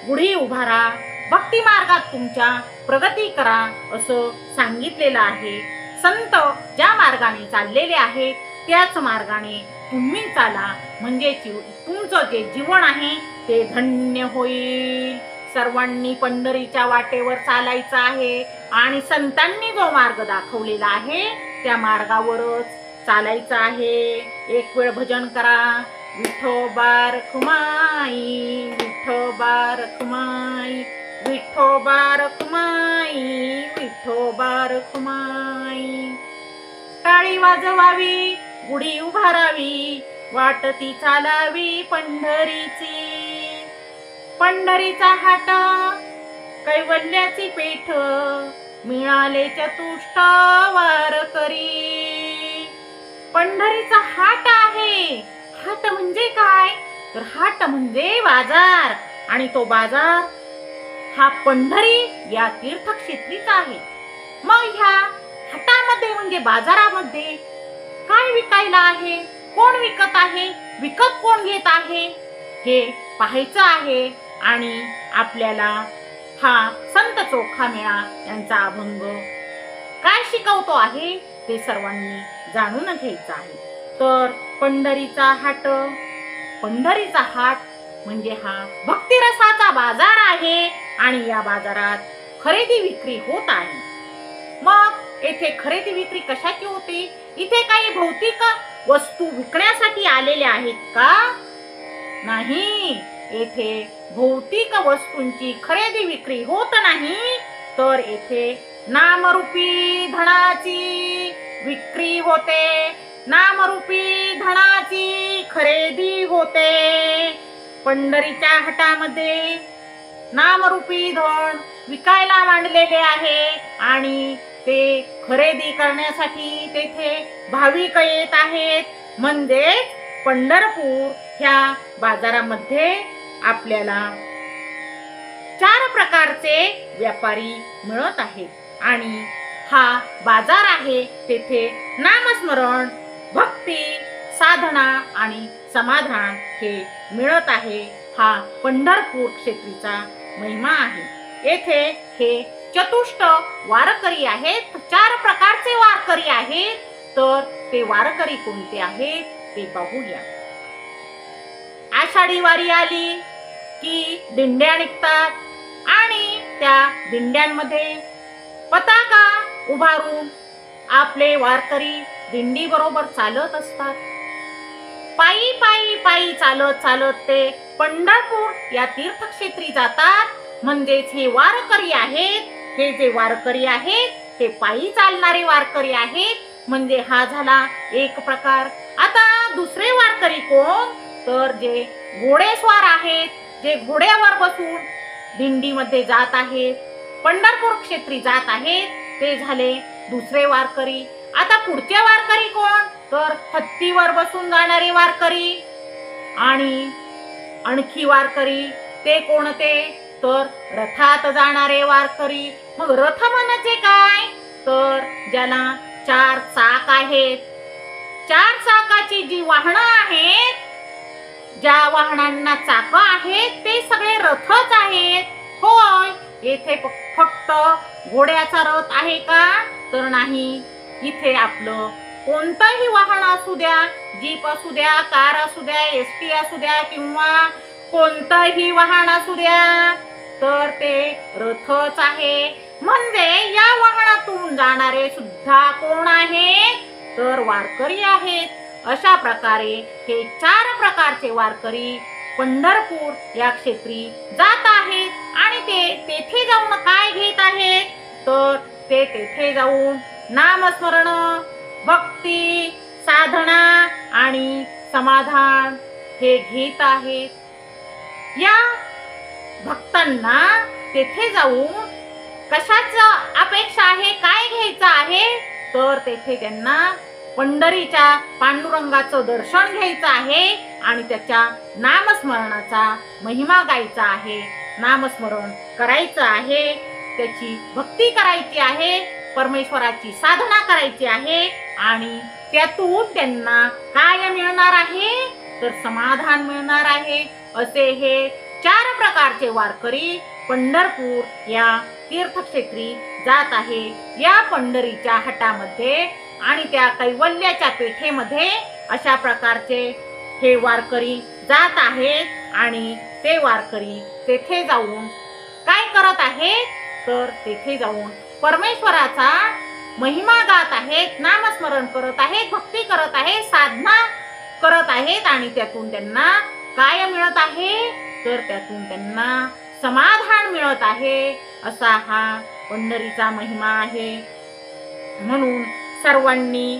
गुढी उभारा, भक्ती मार्गात तुमच्या प्रगती करा असं सांगितलेलं आहे. संत ज्या मार्गाने चाललेले आहेत त्याच मार्गाने तुम्ही चाला म्हणजे तुमचं जे जीवन आहे ते धन्य होईल. सर्वांनी पंढरीच्या वाटेवर चालायचं आहे आणि संतांनी जो मार्ग दाखवलेला आहे त्या मार्गावरच चालायचं आहे. एक वेळ भजन करा. विठोबा रखुमाई, विठोबा रखुमाई, विठोबा रखुमाई, विठोबा रखुमाई. टाळी वाजवावी, गुढी उभारावी, वाटती चालावी पंढरीची. पंढरीचा हाट, कैवल्याची पेठ, मिळाले चतुष्ट वारकरी. पंढरीचा हाट आहे. हाट म्हणजे काय? तर हाट म्हणजे बाजार, आणि तो बाजार हा पंढरी या तीर्थक्षेत्रीचा आहे. मग ह्या हाटामध्ये म्हणजे बाजारामध्ये काय विकायला आहे, कोण विकत आहे, विकत कोण घेत आहे हे पाहायचं आहे. आणि आपल्याला हा संत चोखामेळा यांचा अभंग काय शिकवतो आहे ते सर्वांनी जाणून घ्यायचं आहे. तर पंढरीचा हाट, पंढरीचा हाट म्हणजे हा भक्तिरसाचा बाजार आहे आणि या बाजारात खरेदी विक्री होत आहे. मग येथे खरेदी विक्री कशाची होते? इथे काही भौतिक वस्तू विकण्यासाठी आलेल्या आहेत का? नाही, येथे भौतिक वस्तूंची खरेदी विक्री होत नाही, तर येथे नामरूपी धनाची विक्री होते, नामरूपी धनाची खरेदी होते. पंढरीच्या हाटामध्ये नामरूपी धन विकायला मांडलेले आहे आणि ते खरेदी करण्यासाठी तेथे भाविक येत आहेत. म्हणजेच पंढरपूर ह्या बाजारामध्ये आपल्याला 4 प्रकारचे व्यापारी मिळत आहेत आणि हा बाजार आहे. तेथे नामस्मरण, भक्ती, साधना आणि समाधान हे मिळत आहे. हा पंढरपूर क्षेत्रीचा महिमा आहे. येथे हे चतुष्ट वारकरी आहेत. 4 प्रकारचे वारकरी आहेत. तर ते वारकरी कोणते आहेत ते पाहूया. आषाढी वारी आली की दिंड्या निघतात आणि त्या दिंड्यांमध्ये पताका उभारून आपले वारकरी दिंडी बरोबर चालत असतात. पायी पायी पायी चालत चालत ते पंढरपूर या तीर्थक्षेत्री जातात. म्हणजेच हे वारकरी आहेत. हे जे वारकरी आहेत हे पायी चालणारे वारकरी आहेत. म्हणजे हा झाला एक प्रकार. आता दुसरे वारकरी कोण? तर जे घोडेस्वार आहेत, जे घोड्यावर बसून दिंडीमध्ये जात आहेत, पंढरपूर क्षेत्री जात आहेत, ते झाले दुसरे वारकरी. आता पुढचे वारकरी कोण? तर हत्तीवर बसून जाणारे वारकरी. आणि आणखी वारकरी ते कोणते? तर रथात जाणारे वारकरी. मग रथ म्हणजे काय? तर ज्याला 4 चाक आहेत. 4 चाकाची जी वाहनं आहेत, ज्या वाहनांना चाक आहेत ते सगळे रथच आहेत. होय, येथे फक्त घोड्याचा रथ आहे का? तर नाही. इथे आपलं कोणतंही वाहन असू द्या, जीप असू द्या, कार असू द्या, एसटी असू द्या किंवा कोणतंही वाहन असू द्या, तर ते रथच आहे. म्हणजे या वाहनातून जाणारे सुद्धा कोण आहेत? तर वारकरी आहेत. अशा प्रकारे हे 4 प्रकारचे वारकरी पंढरपूर या क्षेत्री जात आहेत आणि ते तेथे जाऊन काय घेत आहेत? तर ते तेथे जाऊन नामस्मरण, भक्ती, साधना आणि समाधान हे घेत आहेत. या भक्तांना तेथे जाऊन कशाची अपेक्षा आहे, काय घ्यायचं आहे? तर तेथे त्यांना पंढरीच्या पांडुरंगाचं दर्शन घ्यायचं आहे आणि त्याच्या नामस्मरणाचा महिमा गायचा आहे, नामस्मरण करायचं आहे, त्याची भक्ती करायची आहे, परमेश्वराची साधना करायची आहे आणि त्यातून त्यांना काय मिळणार आहे? तर समाधान मिळणार आहे. असे हे 4 प्रकारचे वारकरी पंढरपूर या तीर्थक्षेत्री जात आहे. या पंढरीच्या हाटामध्ये आणि त्या कैवल्याच्या पेठेमध्ये अशा प्रकारचे हे वारकरी जात आहेत आणि ते वारकरी तेथे जाऊन करत आहेत तर तेथे जाऊन परमेश्वराचा महिमा गात आहेत, नामस्मरण करत आहेत, भक्ती करत आहेत, साधना करत आहेत आणि त्यातून त्यांना काय मिळत आहे तर त्यातून त्यांना समाधान मिळत आहे. असा हा पंढरीचा महिमा आहे. म्हणून सर्वांनी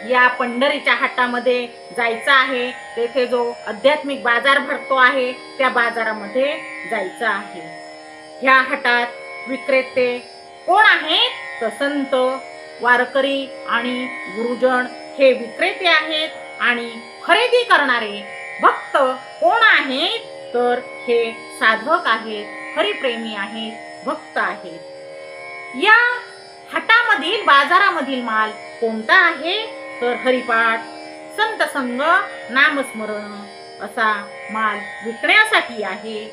या पंढरीच्या हाटामध्ये जायचं आहे. तेथे जो आध्यात्मिक बाजार भरतो आहे त्या बाजारामध्ये जायचं आहे. ह्या हाटात विक्रेते कोण आहेत तर संत, वारकरी आणि गुरुजन हे विक्रेते आहेत आणि खरेदी करणारे भक्त कोण आहेत तर हे साधक आहेत, हरिप्रेमी आहेत, भक्त आहेत. या हाटामधील बाजारामधील माल कोणता आहे तर हरिपाठ, संत संग, नामस्मरण असा माल विकण्यासाठी आहे.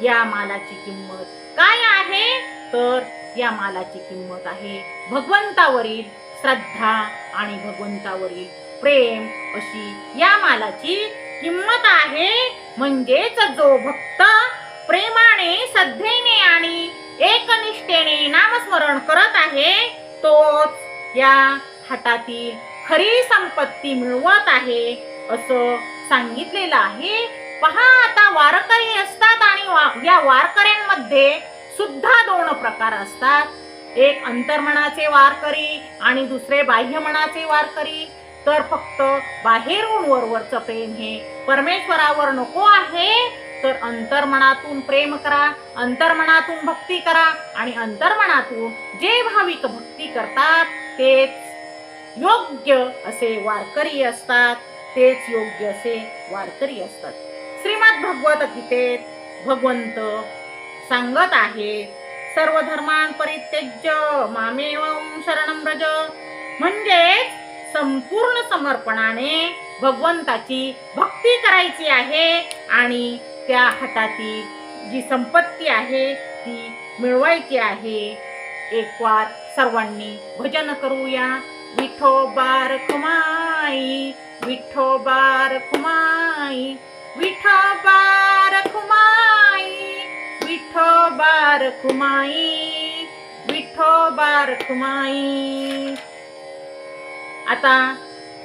या मालाची किंमत काय आहे तर या मालाची किंमत आहे भगवंतावरील श्रद्धा आणि भगवंतावरील प्रेम अशी या मालाची किंमत आहे. म्हणजेच जो भक्त प्रेमाने, श्रद्धेने आणि एकनिष्ठेने नामस्मरण करत आहे तोच या हाटातील खरी संपत्ती मिळवत आहे असं सांगितलेलं आहे. पहा, आता वारकरी असतात आणि या वारकऱ्यांमध्ये सुद्धा दोन प्रकार असतात. एक अंतर्मनाचे वारकरी आणि दुसरे बाह्यमनाचे वारकरी. तर फक्त बाहेरून वरवरचं प्रेम हे परमेश्वरावर नको आहे तर अंतर्मनातून प्रेम करा, अंतर्मनातून भक्ती करा आणि अंतर्मनातून जे भाविक भक्ती करतात तेच योग्य असे वारकरी असतात, तेच योग्य असे वारकरी असतात. श्रीमद भगवत गीतेत भगवंत सांगत आहे, सर्व धर्मान् परित्यज्य मामेवं शरणं व्रज. म्हणजेच संपूर्ण समर्पणाने भगवंताची भक्ती करायची आहे आणि त्या हातातील जी संपत्ती आहे ती मिळवायची आहे. एक वार सर्वांनी भजन करूया. विठोबा रखुमाई, विठोबा रखुमाई, विठोबा रखुमाई, विठोबा रखुमाई, विठोबा रखुमाई. आता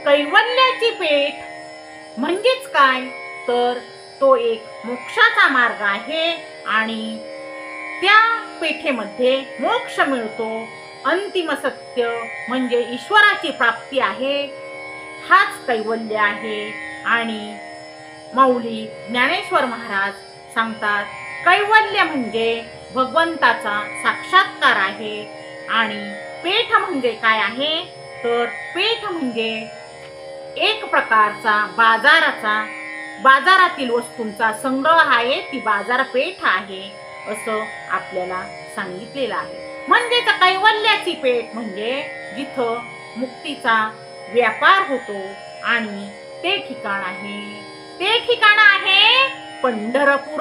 कैवल्याची पेठ म्हणजेच काय तर तो एक मोक्षाचा मार्ग आहे आणि त्या पेठेमध्ये मोक्ष मिळतो. अंतिम सत्य म्हणजे ईश्वराची प्राप्ती आहे. हाच कैवल्य आहे. आणि माऊली ज्ञानेश्वर महाराज सांगतात, कैवल्य म्हणजे भगवंताचा साक्षात्कार आहे. आणि पेठ म्हणजे काय आहे तर पेठ म्हणजे एक प्रकारचा बाजारातील वस्तूंचा संग्रह आहे, ती बाजारपेठ आहे असं आपल्याला सांगितलेलं आहे. म्हणजेच कैवल्याची पेठ म्हणजे जिथं मुक्तीचा व्यापार होतो आणि ते ठिकाण आहे पंढरपूर.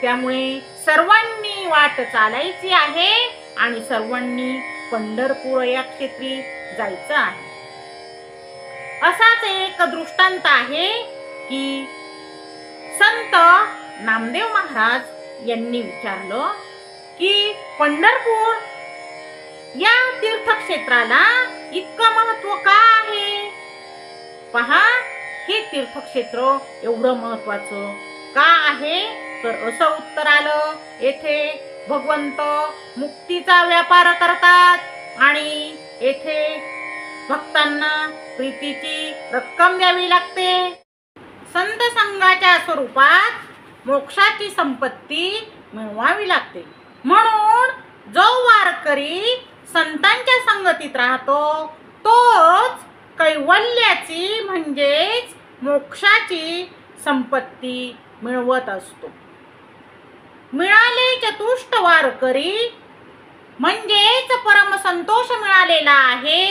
त्यामुळे सर्वांनी वाट चालायची आहे आणि सर्वांनी पंढरपूर या क्षेत्री जायचं आहे. असाच एक दृष्टांत आहे की संत नामदेव महाराज यांनी विचारलं की पंढरपूर या तीर्थक्षेत्राला इतकं महत्व का आहे. पहा, हे तीर्थक्षेत्र एवढं महत्वाचं का आहे तर असं उत्तर आलं, येथे भगवंत मुक्तीचा व्यापार करतात आणि येथे भक्तांना प्रीतीची रक्कम द्यावी लागते. संत संघाच्या स्वरूपात मोक्षाची संपत्ती मिळवावी लागते. म्हणून जो वारकरी संतांच्या संगतीत राहतो तोच कैवल्याची म्हणजेच मोक्षाची संपत्ती मिळवत असतो. मिळाले चतुष्ट वारकरी म्हणजेच परम संतोष मिळालेला आहे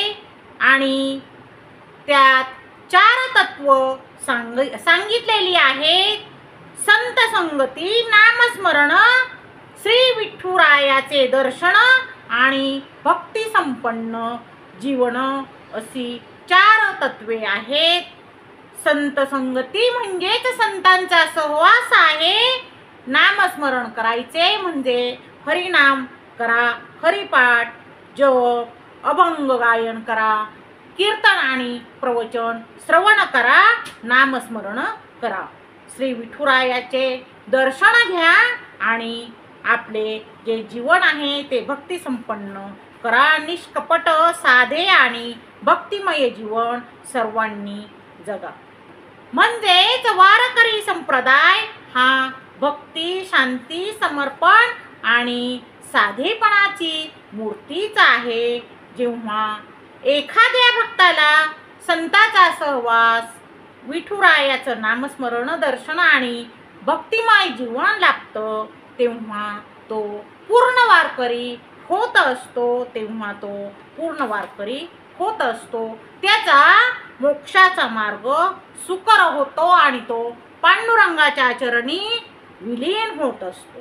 आणि त्यात 4 तत्व सांगितलेली आहेत. संत संगती, नामस्मरण, श्री विठुरायाचे दर्शन आणि भक्ती संपन्न जीवन अशी 4 तत्वे आहेत. संत संगती म्हणजेच संतांचा सहवास आहे नामस्मरण करायचे म्हणजे हरिनाम करा, हरिपाठ, जप, अभंग गायन करा, कीर्तन आणि प्रवचन श्रवण करा, नामस्मरण करा. श्री विठुरायाचे दर्शन घ्या आणि आपले जे जीवन आहे ते भक्ती संपन्न करा. निष्कपट, साधे आणि भक्तिमय जीवन सर्वांनी जगा. म्हणजेच वारकरी संप्रदाय हा भक्ती, शांती, समर्पण आणि साधेपणाची मूर्तीच आहे. जेव्हा एखाद्या भक्ताला संतांचा सहवास, विठुरायाचं नामस्मरण, दर्शन आणि भक्तिमय जीवन लाभतं तेव्हा तो पूर्ण वारकरी होत असतो. त्याचा मोक्षाचा मार्ग सुकर होतो आणि तो पांडुरंगाच्या चरणी विलीन होत असतो.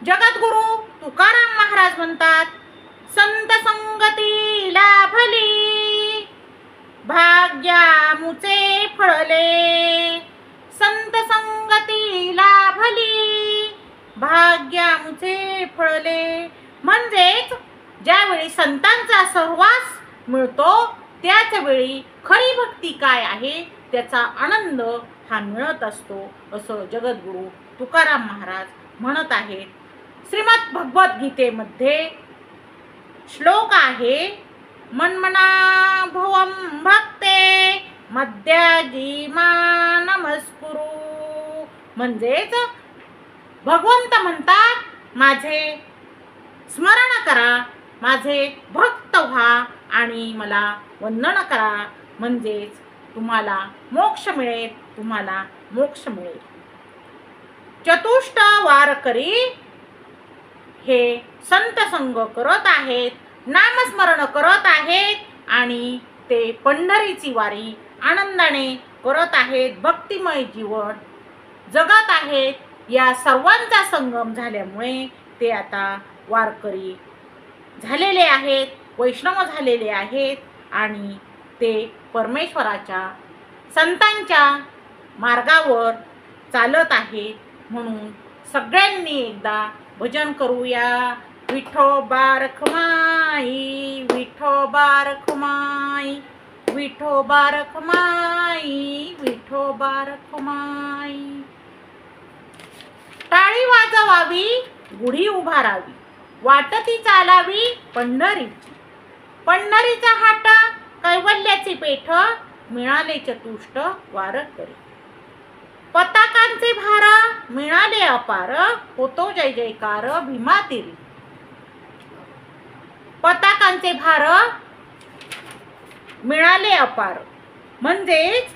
जगद्गुरु तुकाराम महाराज म्हणतात, संत संगती लाभली भाग्यामुचे फळले. संत संगती लाभली भाग्यामुचे फळले. म्हणजेच ज्यावेळी संतांचा सहवास मिळतो त्याच वेळी खरी भक्ती काय आहे त्याचा आनंद हा मिळत असतो, असं जगद्गुरु तुकाराम महाराज म्हणत आहेत. श्रीमद भगवद्गीतेमध्ये श्लोक आहे, मन्मना भुवं भक्ते मद्याजी नमस्कुरु. म्हणजेच भगवंत म्हणतात, माझे स्मरण करा, माझे भक्त व्हा आणि मला वंदन करा, म्हणजेच तुम्हाला मोक्ष मिळेल. चतुष्ट वारकरी हे संत संग करत आहेत, नामस्मरण करत आहेत आणि ते पंढरीची वारी आनंदाने करत आहेत, भक्तिमय जीवन जगत आहेत. या सर्वांचा संगम झाल्यामुळे ते आता वारकरी झालेले आहेत, वैष्णव झालेले आहेत आणि ते परमेश्वराच्या संतांच्या मार्गावर चालत आहेत. म्हणून सगळ्यांनी एकदा भजन करूया, विठोबा रखमाई, विठोबा रखमाई, विठोबा रखमाई, विठोबा रखमाई. टाळी वाजवावी, गुढी उभारावी, वाटती चालावी पंढरीची. पंढरीचा हाट, कैवल्याची पेठ, मिळाले चतुष्ट वारकरी. पताकांचे भार मिळाले अपार, होतो जय जयकार भीमातीरी. पताकांचे भार मिळाले अपार म्हणजेच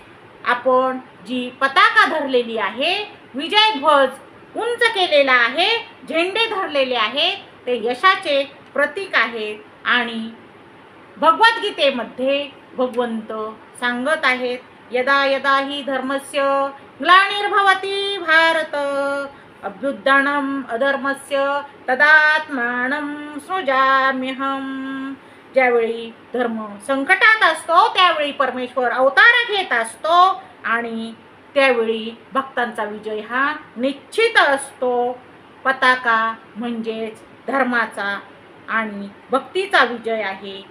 आपण जी पताका धरलेली आहे, विजय ध्वज उंच केलेला आहे, झेंडे धरलेले आहेत, ते यशाचे प्रतीक आहेत. आणि भगवद्गीतेमध्ये भगवंत सांगत आहेत, यदा यदा हि धर्मस्य ग्लानिर्भवति भारत अभ्युत्थानम् अधर्मस्य तदात्मानं सृजाम्यहम्. ज्यावेळी धर्म संकटात असतो त्यावेळी परमेश्वर अवतार घेत असतो आणि त्यावेळी भक्तांचा विजय हा निश्चित असतो. पताका म्हणजेच धर्माचा आणि भक्तीचा विजय आहे,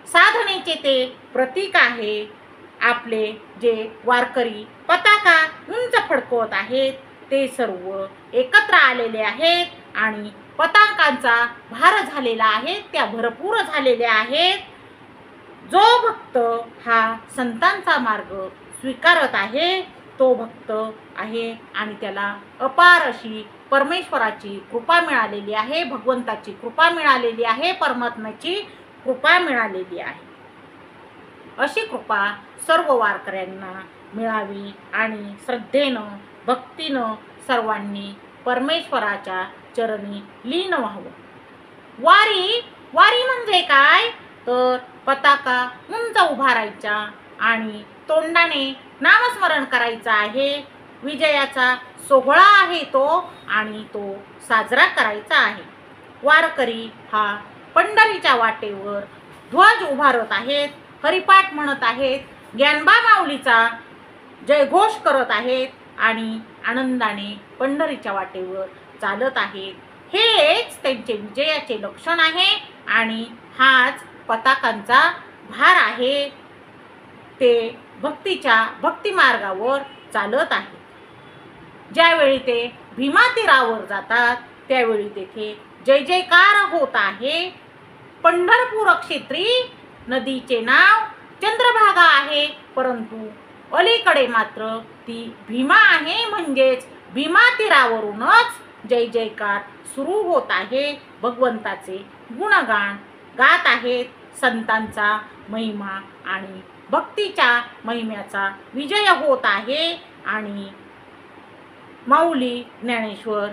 साधनेचे ते प्रतीक आहे. आपले जे वारकरी पताका उंच फडकवत आहेत ते सर्व एकत्र आलेले आहेत आणि पताकांचा भार झालेला आहे, त्या भरपूर झालेल्या आहेत. जो भक्त हा संतांचा मार्ग स्वीकारत आहे तो भक्त आहे आणि त्याला अपार अशी परमेश्वराची कृपा मिळालेली आहे, भगवंताची कृपा मिळालेली आहे, परमात्म्याची कृपा मिळालेली आहे. अशी कृपा सर्व वारकऱ्यांना मिळावी आणि श्रद्धेनं, भक्तीनं सर्वांनी परमेश्वराच्या चरणी लीन व्हावं. वारी म्हणजे काय तर पताका उंच उभारायचा आणि तोंडाने नामस्मरण करायचं आहे. विजयाचा सोहळा आहे तो आणि तो साजरा करायचा आहे. वारकरी हा पंढरीच्या वाटेवर ध्वज उभारत आहेत, हरिपाठ म्हणत आहेत, ज्ञानबा माऊलीचा जयघोष करत आहेत, आणि आनंदाने पंढरीच्या वाटेवर चालत आहेत. हेच त्यांचे विजयाचे लक्षण आहे आणि हाच पताकांचा भार आहे. ते भक्ती मार्गावर चालत आहेत. ज्यावेळी ते भीमा तीरावर जातात त्यावेळी तेथे जय जयकार होत आहे. पंढरपूर क्षेत्री नदीचे नाव चंद्रभागा आहे, परंतु अलीकडे मात्र ती भीमा आहे. म्हणजेच भीमा तीरावरूनच जय जयकार सुरू होत आहे. भगवंताचे गुणगान गात आहेत. संतांचा महिमा आणि भक्तीच्या महिम्याचा विजय होत आहे आणि माऊली ज्ञानेश्वर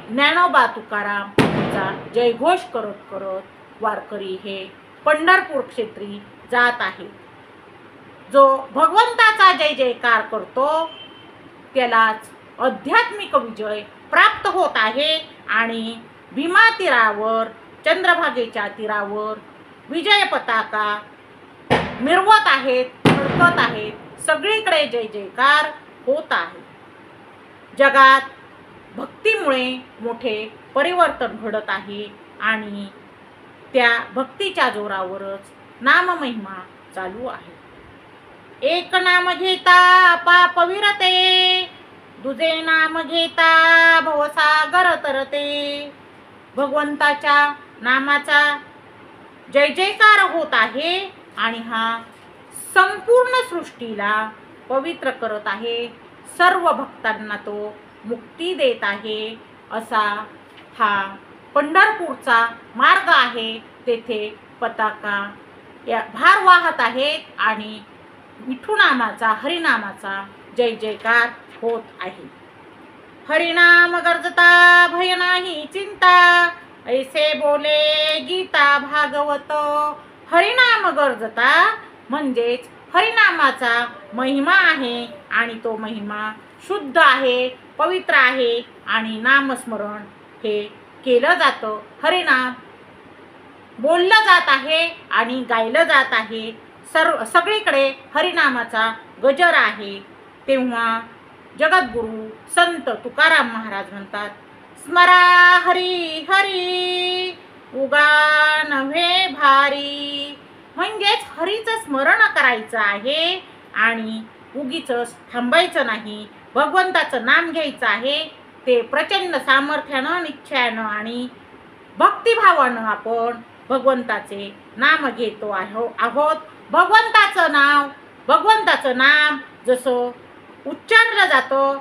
ज्ञानोबा तुकाराम यांचा जयघोष करत करत वारकरी हे पंढरपूर क्षेत्री जात आहेत. जो भगवंताचा जय जयकार करतो त्यालाच आध्यात्मिक विजय प्राप्त होत आहे आणि भीमा तीरावर चंद्रभागेच्या तीरावर विजय पताका मिरवत आहेत, फडकत आहेत. सगळीकडे जय जयकार होत आहे. जगात भक्तीमुळे मोठे परिवर्तन घडत आहे आणि त्या भक्तीच्या जोरावरच नाममहिमा चालू आहे. एक नाम घेता पाप विरते, दुजे नाम घेता भवसागर तरते. भगवंताच्या नामाचा जय जयकार होत आहे आणि हा संपूर्ण सृष्टीला पवित्र करत आहे. सर्व भक्तांना तो मुक्ती देत आहे. असा हा पंढरपूरचा मार्ग आहे. तेथे पताका या भार वाहत आहेत आणि विठुनामाचा हरिनामाचा जय जयकार होत आहे. हरिनाम गरजता भय नाही चिंता, ऐसे बोले गीता भागवत. हरिनाम गरजता म्हणजेच हरिनामाचा महिमा आहे आणि तो महिमा शुद्ध आहे, पवित्र आहे आणि नामस्मरण हे केलं जातं. हरिनाम बोललं जात आहे आणि गायलं जात आहे. सगळीकडे हरिनामाचा गजर आहे. तेव्हा जगद्गुरु संत तुकाराम महाराज म्हणतात, स्मरा हरी हरी उगा नव्हे भारी. म्हणजेच हरीचं स्मरण करायचं आहे आणि उगीच थांबायचं नाही. भगवंताचं नाम घ्यायचं आहे. ते प्रचंड सामर्थ्यानं, निश्चयानं आणि भक्तिभावानं आपण भगवंताचे नाम घेतो आहोत. भगवंताचं नाम जसं उच्चारलं जातं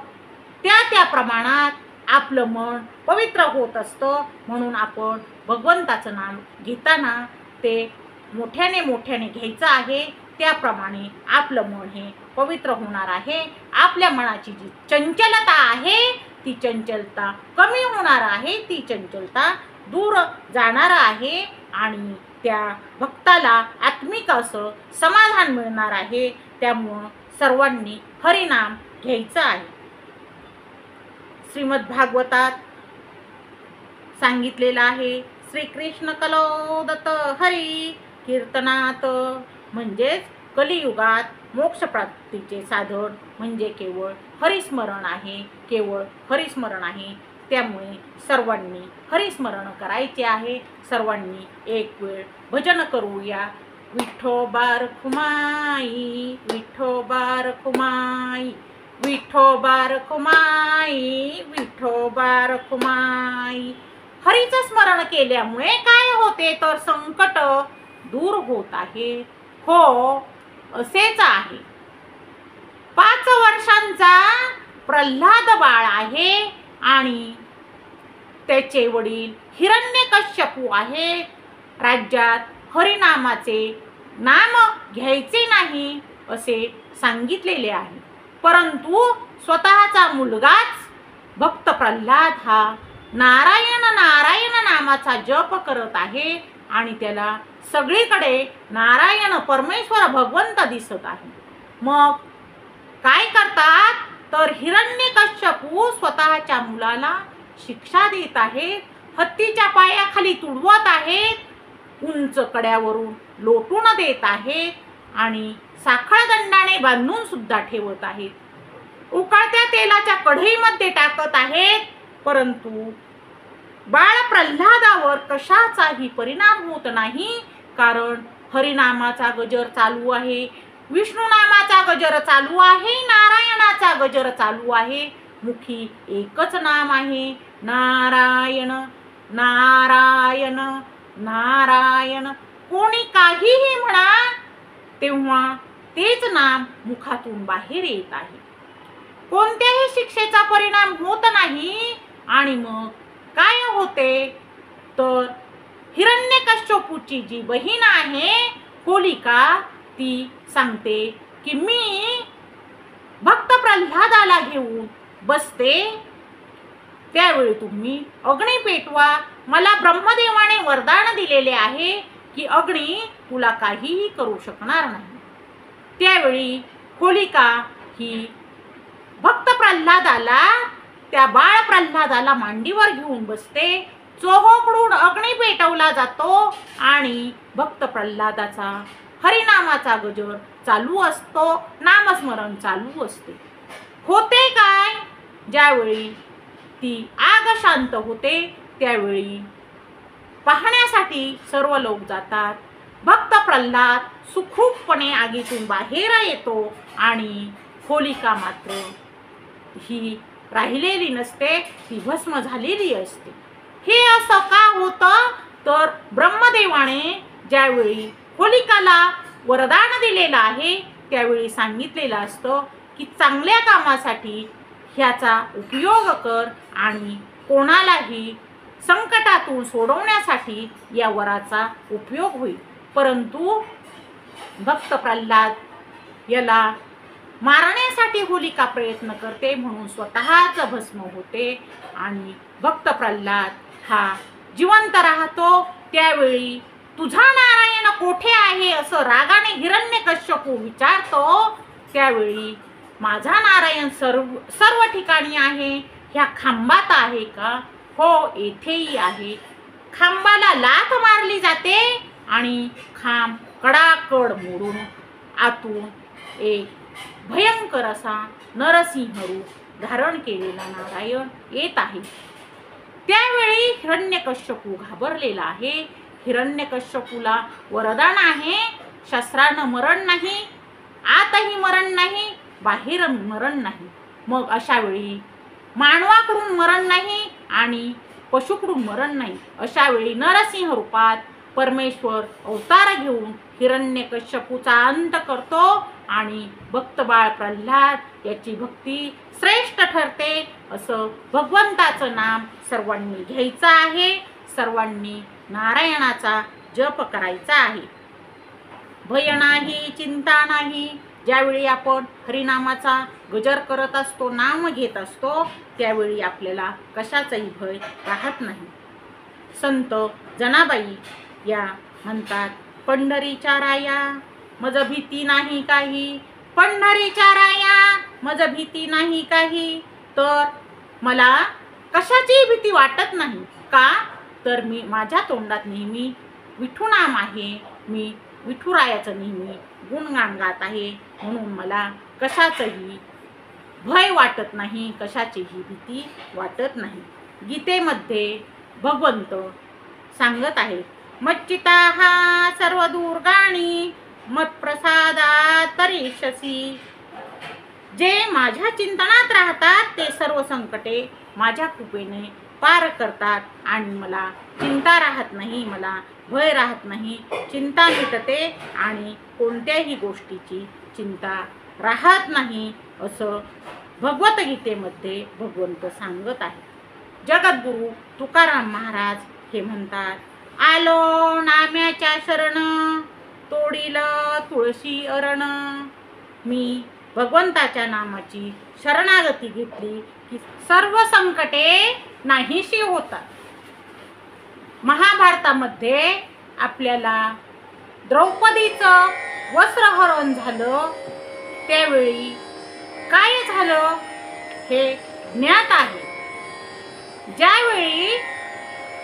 त्या प्रमाणात आपलं मन पवित्र होत असतं. म्हणून आपण भगवंताचं नाम घेताना ते मोठ्याने घ्यायचं आहे. त्याप्रमाणे आपलं मन हे पवित्र होणार आहे. आपल्या मनाची जी चंचलता आहे ती चंचलता कमी होणार आहे. ती चंचलता दूर जाणार आहे आणि त्या भक्ताला आत्मिक असं समाधान मिळणार आहे. त्यामुळं सर्वांनी हरिनाम घ्यायचं आहे. श्रीमद भागवतात सांगितलेलं आहे, श्रीकृष्ण कलोदत हरी कीर्तनात. म्हणजेच कलियुगात मोक्षप्राप्तीचे साधन म्हणजे केवळ हरिस्मरण आहे, केवळ हरिस्मरण आहे. त्यामुळे सर्वांनी हरिस्मरण करायचे आहे. सर्वांनी एक वेळ भजन करूया. विठोबा रखुमाई, विठोबा रखुमाई, विठोबा रखुमाई, विठोबा रखुमाई. हरीचं स्मरण केल्यामुळे काय होते तर संकट दूर होत आहे. हो, असेच आहे. 5 वर्षांचा प्रल्हाद बाळ आहे आणि त्याचे वडील हिरण्यकश्यपू आहेत. राज्यात हरिनामाचे नाम घ्यायचे नाही असे सांगितलेले आहे. परंतु स्वतःचा मुलगाच भक्त प्रल्हाद हा नारायण नारायण नामाचा जप करत आहे आणि त्याला सगळीकडे नारायण परमेश्वर भगवंत दिसत आहे. मग काय करतात तर हिरण्यकश्यपू स्वतःच्या मुलाला शिक्षा देत आहेत. हत्तीच्या पायाखाली तुडवत आहेत, उंच कड्यावरून लोटून देत आहेत आणि साखळदंडाने बांधून सुद्धा ठेवत आहेत. उकळत्या तेलाच्या कढईमध्ये टाकत आहेत, परंतु बाळ प्रल्हादावर कशाचाही परिणाम होत नाही, कारण हरिनामाचा गजर चालू आहे, विष्णू नामाचा गजर चालू आहे, नारायणाचा गजर चालू आहे. मुखी एकच नाम आहे, नारायण नारायण नारायण. कोणी काहीही म्हणा, तेव्हा तेच नाम मुखातून बाहेर येत आहे. कोणत्याही शिक्षेचा परिणाम होत नाही. आणि मग काय होते तर हिरण्यकश्यपूची जी बहीण आहे होलिका, ती सांगते की मी भक्त प्रल्हादाला घेऊन बसते, त्यावेळी तुम्ही अग्नी पेटवा. मला ब्रह्मदेवाने वरदान दिलेले आहे की अग्नी तुला काहीही करू शकणार नाही. त्यावेळी होलिका ही भक्त प्रल्हादाला, त्या बाळ प्रल्हादाला मांडीवर घेऊन बसते. चोहोकडून अग्नी पेटवला जातो आणि भक्त प्रल्हादाचा हरिनामाचा गजर चालू असतो, नामस्मरण चालू असते. होते काय, ज्यावेळी ती आग शांत होते त्यावेळी पाहण्यासाठी सर्व लोक जातात. भक्त प्रल्हाद सुखरूपपणे आगीतून बाहेर येतो आणि होलिका मात्र ही राहिलेली नसते, ती भस्म झालेली असते. हे असं का होतं तर ब्रह्मदेवाने ज्यावेळी होलिकाला वरदान दिलेलं आहे त्यावेळी सांगितलेलं असतं की चांगल्या कामासाठी ह्याचा उपयोग कर आणि कोणालाही संकटातून सोडवण्यासाठी या वराचा उपयोग होईल. परंतु भक्त प्रल्हाद याला मारण्यासाठी होलिका प्रयत्न करते, म्हणून स्वतःच भस्म होते आणि भक्त प्रल्हाद हा जिवंत राहतो. त्यावेळी तुझा नारायण कोठे आहे असं रागाने हिरण्यकश्यपू विचारतो. त्यावेळी माझा नारायण सर्व ठिकाणी आहे. ह्या खांबात आहे का? हो, येथेही आहे. खांबाला लाथ मारली जाते आणि खांब कडाकड मोडून आतून एक भयंकर असा नरसिंह रूप धारण केलेला नारायण येत आहे. त्यावेळी हिरण्यकश्यपू घाबरलेला आहे. हिरण्यकश्यपूला वरदान आहे, शस्त्रानं मरण नाही, आतही मरण नाही, बाहेर मरण नाही. मग अशा वेळी मानवाकडून मरण नाही आणि पशुकडून मरण नाही. अशा वेळी नरसिंह रूपात परमेश्वर अवतार घेऊन हिरण्यकश्यपूचा अंत करतो आणि भक्त बाळ प्रल्हाद याची भक्ती श्रेष्ठ ठरते. असं भगवंताचं नाम सर्वांनी घ्यायचं आहे, सर्वांनी नारायणाचा जप करायचा आहे. भय नाही, चिंता नाही. ज्यावेळी आपण हरिनामाचा गजर करत असतो, नाम घेत असतो, त्यावेळी आपल्याला कशाचाही भय राहत नाही. संत जनाबाई या म्हणतात, पंढरीच्या राया मज भीती नाही काही, पंढरीच्या राया मज भीती नाही काही. तर मला कशाची भीती वाटत नाही. का तर मी माझ्या तोंडात नेहमी विठू नाम आहे, मी विठुरायाचं नेहमी गुणगान गात आहे, म्हणून मला कशाचंही भय वाटत नाही, कशाचीही भीती वाटत नाही. गीतेमध्ये भगवंत सांगत आहे, मच्चिता हा सर्व दुर्गाणी मत्प्रसादात तरिष्यसि. जे माझ्या चिंतनात राहतात ते सर्व संकटे माझ्या कृपेने पार करतात आणि मला चिंता राहत नाही, मला भय राहत नाही. चिंता मिटते आणि कोणत्याही गोष्टीची चिंता राहत नाही, असं भगवद्गीतेमध्ये भगवंत सांगत आहे. जगद्गुरु तुकाराम महाराज हे म्हणतात, आलो नाम्याच्या शरण तोडील तुळशी अरण. मी भगवंताच्या नामाची शरणागती घेतली की सर्व संकटे नाहीशी होतात. महाभारतामध्ये आपल्याला द्रौपदीचं वस्त्रहरण झालं, त्यावेळी काय झालं हे ज्ञात आहे. ज्यावेळी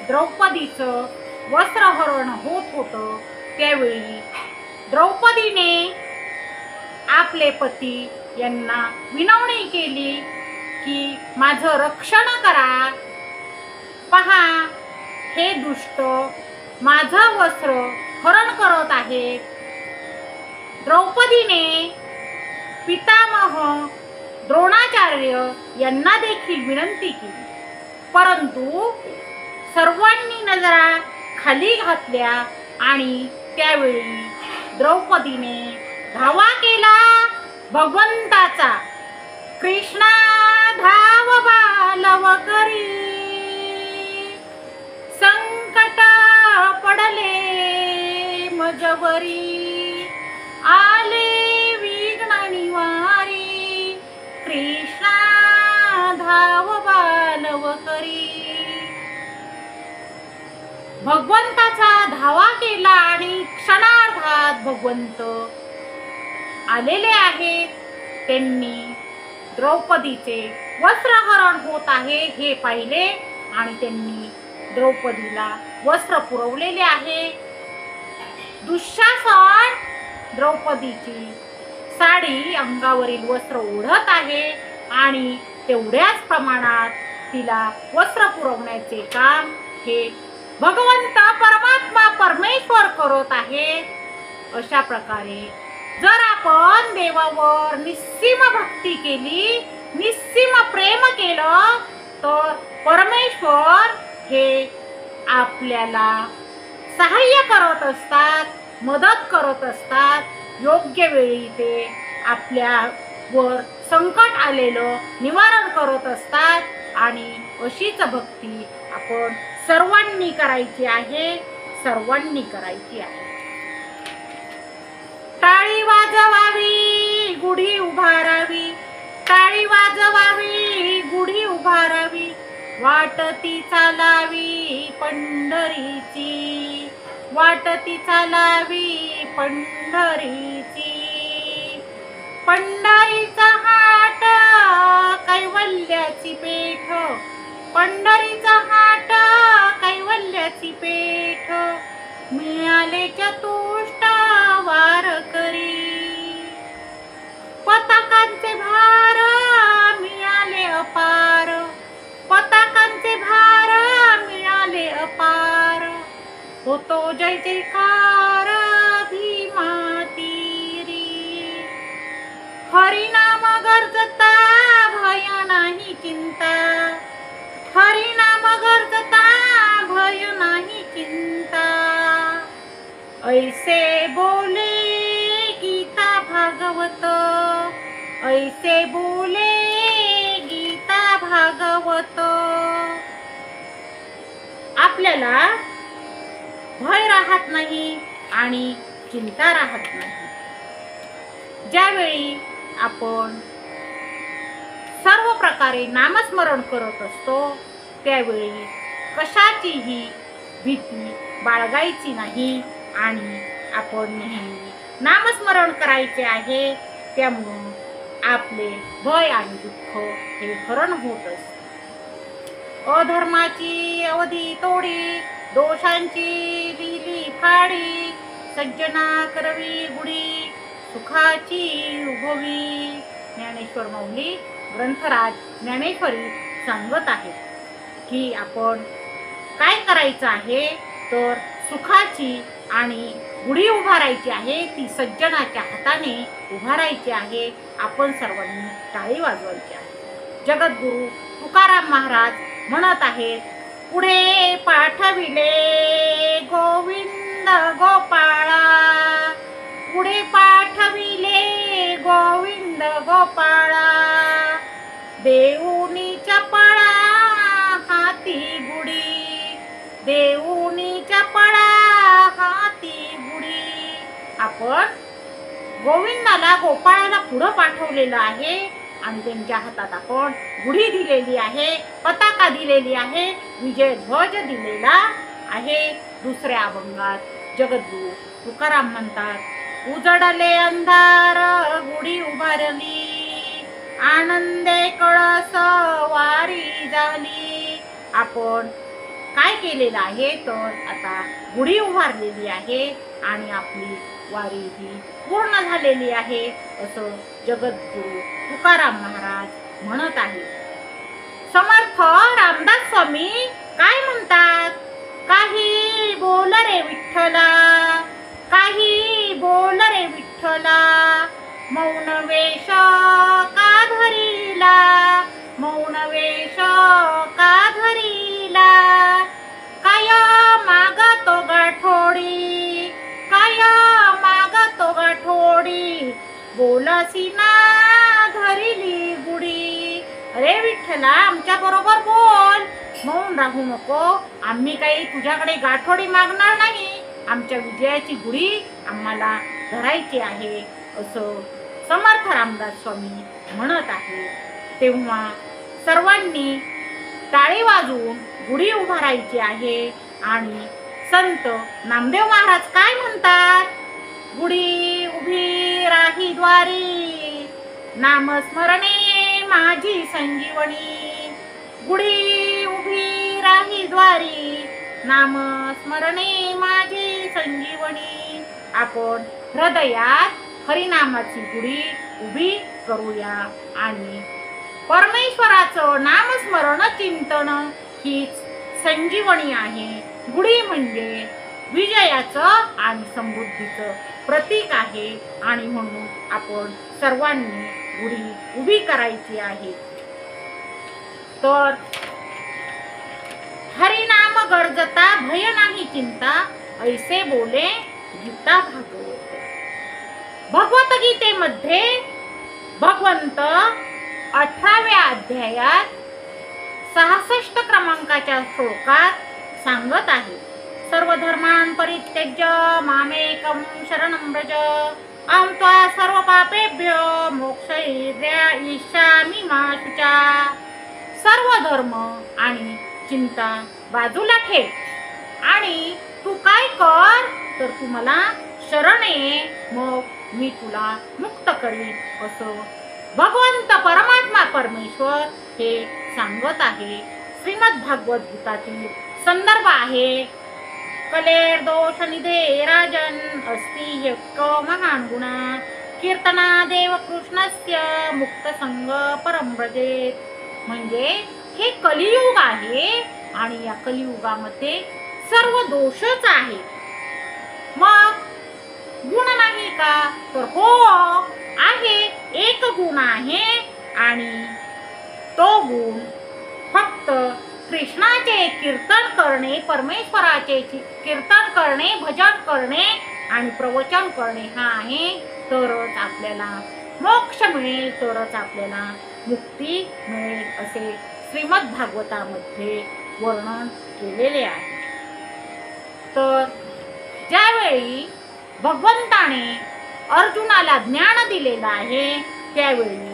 द्रौपदीचं वस्त्रहरण होत होतं त्यावेळी द्रौपदीने आपले पती यांना विनवणी केली की माझं रक्षण करा. पहा, हे दुष्ट माझं वस्त्र हरण करत आहेत. द्रौपदीने पितामह द्रोणाचार्य यांना देखील विनंती केली, परंतु सर्वांनी नजरा खाली घातल्या आणि त्यावेळी द्रौपदीने धावा केला भगवंताचा. कृष्णा धाव बालव करी, संकट पडले मजवरी, आले विघ्न निवारी, कृष्णा धाव बालव करी. भगवंताचा धावा केला आणि क्षणार्धात भगवंत आलेले आहेत. त्यांनी द्रौपदीचे वस्त्रहरण होत आहे हे पाहिले आणि त्यांनी द्रौपदीला वस्त्र पुरवलेले आहे. दुःशासन द्रौपदीची साडी अंगावरील वस्त्र ओढत आहे आणि तेवढ्याच प्रमाणात तिला वस्त्र पुरवण्याचे काम हे भगवंत परमात्मा परमेश्वर करत आहे. अशा प्रकारे जर आपण देवावर निस्सीम भक्ती केली, निस्सीम प्रेम केलं, तर परमेश्वर हे आपल्याला सहाय्य करत असतात, मदत करत असतात. योग्य वेळी ते आपल्यावर संकट आलेलं निवारण करत असतात आणि अशीच भक्ती आपण सर्वांनी करायची आहे, सर्वांनी करायची आहे. टाळी वाजवावी, गुढी उभारावी, टाळी वाजवावी, गुढी उभारावी, वाटती चालावी पंढरीची, वाटती चालावी पंढरीची. पंढरीचा हाट कैवल्याची पेठ, पंढरीचा हाट कैवल्याची पेठ, मिळाले चतुष्ट वारकरी, पताकांचे भार मिळाले अपार, पताकांचे भार मिळाले अपार, होतो जय जयकार भीमा तीरी. हरिनाम गरजता भय नाही चिंता, हरिनाम गरजता भय नाही चिंता, ऐसे बोले गीता भागवत, ऐसे बोले गीता भागवत. आपल्याला भय राहत नाही आणि चिंता राहत नाही. ज्यावेळी आपण सर्व प्रकारे नामस्मरण करत असतो त्यावेळी कशाचीही भीती बाळगायची नाही आणि आपण नेहमी नामस्मरण करायचे आहे. त्यामुळं आपले भय आणि दुःख हे हरण होत असते. अधर्माची अवधी तोडी, दोषांची लिहिली फाडी, सज्जना करवी गुढी, सुखाची उभवी. ज्ञानेश्वर माऊली ग्रंथराज ज्ञानेश्वरी सांगत आहेत की आपण काय करायचं आहे, तर सुखाची आणि गुढी उभारायची आहे, ती सज्जनाच्या हाताने उभारायची आहे. आपण सर्वांनी टाळी वाजवायची आहे. जगद्गुरु तुकाराम महाराज म्हणत आहेत, पुढे पाठविले गोविंद गोपाळा, पुढे पाठविले गोविंद गोपाळा, देऊनी चपळा हाती गुढी, देऊनी चपळा हाती गुढी. आपण गोविंदाला गोपाळाला पुढं पाठवलेलं आहे आणि त्यांच्या हातात आपण गुढी दिलेली आहे, पताका दिलेली आहे, विजय ध्वज दिलेला आहे. दुसऱ्या अभंगात जगद्गुरु तुकाराम म्हणतात, उजडले अंधार गुढी उभारली, आनंदे कळस वारी झाली. आपण काय केलेलं आहे तर आता गुढी उभारलेली आहे आणि आपली वारी ही पूर्ण झालेली आहे असं जगद्गुरु तुकाराम महाराज म्हणत आहे. समर्थ रामदास स्वामी काय म्हणतात? काही बोल रे विठ्ठला, काही बोल रे विठ्ठला, मौन वेश का धरिला, मौन वेश का धरिला, काय मागतो गाठोडी, काय मागतो गाठोडी, बोलसी ना धरिली गुढी. अरे विठ्ठला आमच्या बरोबर बोल, मौन राहू नको. आम्ही काही तुझ्याकडे गाठोडी मागणार नाही, आमच्या विजयाची गुढी आम्हाला धरायची आहे असं समर्थ रामदास स्वामी म्हणत आहे. तेव्हा सर्वांनी टाळी वाजवून गुढी उभारायची आहे आणि संत नामदेव महाराज काय म्हणतात? गुढी उभी राही द्वारी, नामस्मरणे माझी संजीवनी, गुढी उभी राही द्वारी, नामस्मरणे माझी संजीवनी. आपण हृदयात हरिनामाची गुढी उभी करूया आणि परमेश्वराचं नामस्मरण चिंतन हीच संजीवनी आहे. गुढी म्हणजे विजयाचं आणि समृद्धीचं प्रतीक आहे आणि म्हणून आपण सर्वांनी गुढी उभी करायची आहे. तर हरिनाम गरजता भय नाही चिंता, ऐसे बोले गीता भागवत. भगवत गीतेमध्ये भगवंत 18व्या अध्यायात 66 क्रमांकाच्या श्लोकात सांगत आहे. सर्व धर्मान् परित्यज्य मामेकं शरणं व्रज, अहं त्वा सर्व पापेभ्यो मोक्षयिष्यामि मा शुचा. सर्व धर्म आणि चिंता बाजूला ठेव आणि तू काय कर तर तू मला शरण ये, मग मी तुला मुक्त करीन असं भगवंत परमात्मा परमेश्वर हे सांगत आहे. श्रीमद भागवत गीतातील संदर्भ आहे. कलेर दोष निधे राजन अस्ति ह्यक महान गुणा, कीर्तना देव कृष्णस्य मुक्त संग परम व्रजेत. म्हणजे हे कलियुग आहे आणि या कलियुगामध्ये सर्व दोषच आहे. मग गुण नाही का तर हो आहे, एक गुण आहे आणि तो गुण फक्त कृष्णाचे कीर्तन करणे, परमेश्वराचे कीर्तन करणे, भजन करणे आणि प्रवचन करणे हा आहे. तरच आपल्याला मोक्ष मिळेल, तरच आपल्याला मुक्ती मिळेल असे श्रीमद भागवतामध्ये वर्णन केलेले आहे. तर ज्यावेळी भगवंताने अर्जुनाला ज्ञान दिलेलं आहे त्यावेळी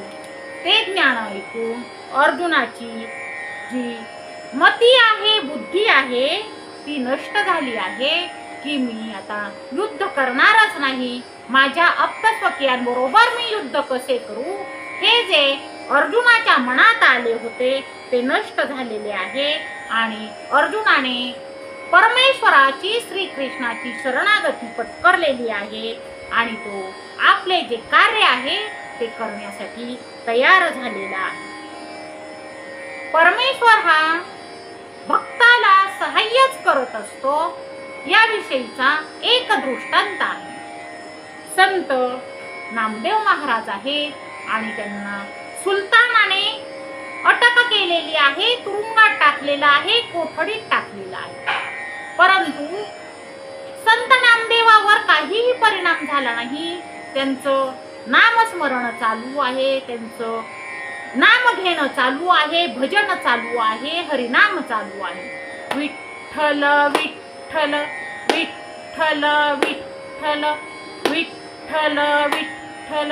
ते ज्ञान ऐकून अर्जुनाची जी मती आहे, बुद्धी आहे ती नष्ट झाली आहे की मी आता युद्ध करणारच नाही, माझ्या अपस्वकीयांबरोबर मी युद्ध कसे करू, हे जे अर्जुनाच्या मनात आले होते ते नष्ट झालेले आहे. आणि अर्जुनाने परमेश्वराची श्रीकृष्णाची शरणागती पत्करलेली आहे आणि तो आपले जे कार्य आहे ते करण्यासाठी तयार झालेला आहे. परमेश्वर हा भक्ताला सहाय्यच करत असतो याविषयीचा एक दृष्टांत आहे. संत नामदेव महाराज आहे आणि त्यांना सुलतानाने अटक केलेली आहे, तुरुंगात टाकलेला आहे, कोठडीत टाकलेला आहे. परंतु संत नामदेवावर काहीही परिणाम झाला नाही. त्यांचं नामस्मरण चालू आहे, त्यांचं नाम घेणं चालू आहे, भजन चालू आहे, हरिनाम चालू आहे. विठ्ठल विठ्ठल विठ्ठल विठ्ठल विठ्ठल विठ्ठल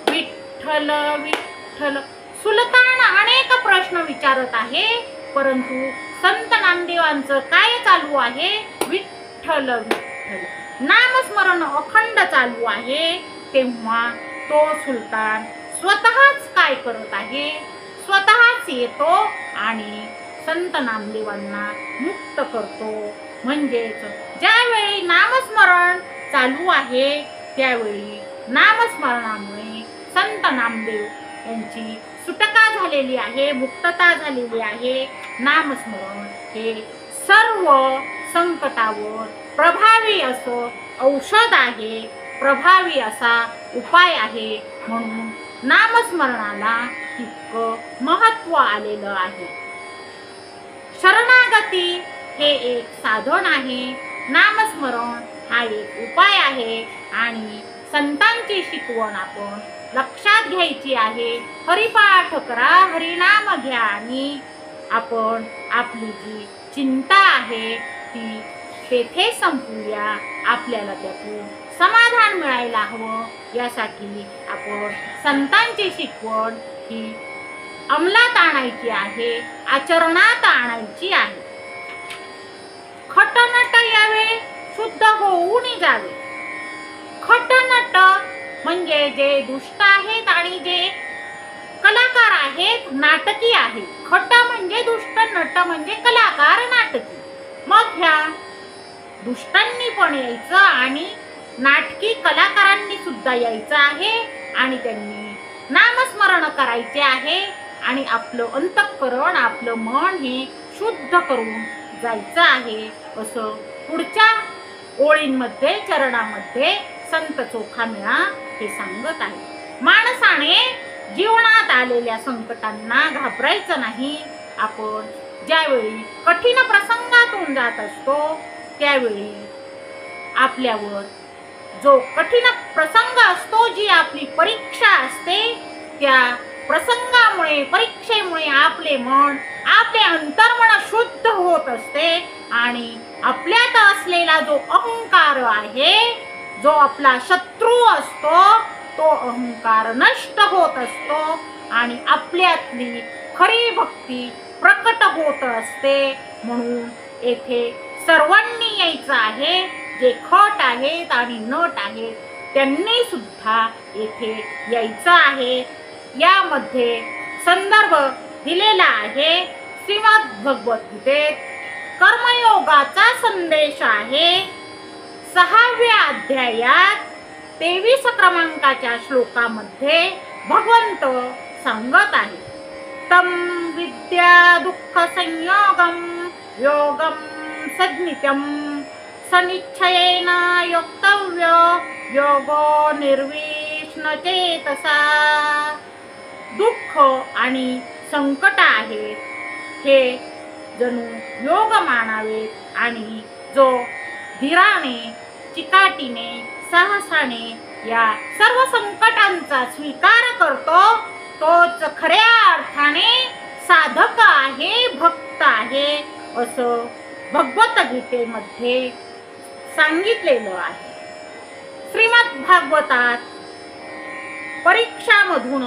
विठ्ठल विठ्ठल. सुलतान अनेक प्रश्न विचारत आहे परंतु संत नामदेवांचं काय चालू आहे? विठ्ठल विठ्ठल नामस्मरण अखंड चालू आहे. तेव्हा तो सुलतान स्वतःच काय करत आहे? स्वतःच येतो आणि संत नामदेवांना मुक्त करतो. म्हणजेच ज्यावेळी नामस्मरण चालू आहे त्यावेळी नामस्मरणामुळे संत नामदेव यांची सुटका झालेली आहे, मुक्तता झालेली आहे. नामस्मरण हे सर्व संकटावर प्रभावी असं औषध आहे, प्रभावी असा उपाय आहे. म्हणून नामस्मरणाला तितकं महत्त्व आलेलं आहे. शरणागती हे एक साधन आहे, नामस्मरण हा एक उपाय आहे आणि संतांची शिकवण आपण लक्षात घ्यायची आहे. हरिपाठ करा, हरिनाम घ्या आणि आपण आपली जी चिंता आहे ती तेथे संपवूया. आपल्याला त्यातून समाधान मिळायला हवं, यासाठी आपण संतांची शिकवण ही अंमलात आणायची आहे, आचरणात आणायची आहे. खटनट यावे, शुद्ध होऊन जावे. खटनट म्हणजे जे दुष्ट आहेत आणि जे कलाकार आहेत, नाटकी आहेत. खट म्हणजे दुष्ट, नट म्हणजे कलाकार, नाटकी. मग ह्या दुष्टांनी पण यायचं आणि नाटकी कलाकारांनी सुद्धा यायचं आहे आणि त्यांनी नामस्मरण करायचे आहे आणि आपलं अंतःकरण, आपलं मन हे शुद्ध करून जायचं आहे. असं पुढच्या ओळींमध्ये, चरणामध्ये संत चोखामेळा हे सांगत आहे. माणसाने जीवनात आलेल्या संकटांना घाबरायचं नाही. आपण ज्यावेळी कठीण प्रसंगातून जात असतो त्यावेळी आपल्यावर जो कठीण प्रसंग असतो, जी आपली परीक्षा असते, त्या प्रसंगामुळे, परीक्षेमुळे आपले मन, आपले अंतर्मन शुद्ध होत असते आणि आपल्यात असलेला जो अहंकार आहे, जो आपला शत्रू असतो, तो अहंकार नष्ट होत असतो आणि आपल्यातली खरी भक्ती प्रकट होत असते. म्हणून येथे सर्वांनी यायचं आहे. जे खट आहेत आणि नट आहेत त्यांनी सुद्धा येथे यायचं आहे. यामध्ये संदर्भ दिलेला आहे श्रीमद भगवद्गीतेत कर्मयोगाचा संदेश आहे. 6व्या अध्यायात 23 क्रमांकाच्या श्लोकामध्ये भगवंत सांगत आहे, तम विद्या दुःख संयोगम योगम सज्ञित्यम सनिच्छयेन योक्तव्य योगो निर्विष्ण चेतसा. दुःख आणि संकट आहेत हे जणू योग मानावेत आणि जो धीराने, चिकाटीने, साहसाने या सर्व संकटांचा स्वीकार करतो तोच खऱ्या अर्थाने साधक आहे, भक्त आहे, असं भगवद्गीतेमध्ये सांगितलेलं आहे. श्रीमद भागवतात परीक्षामधून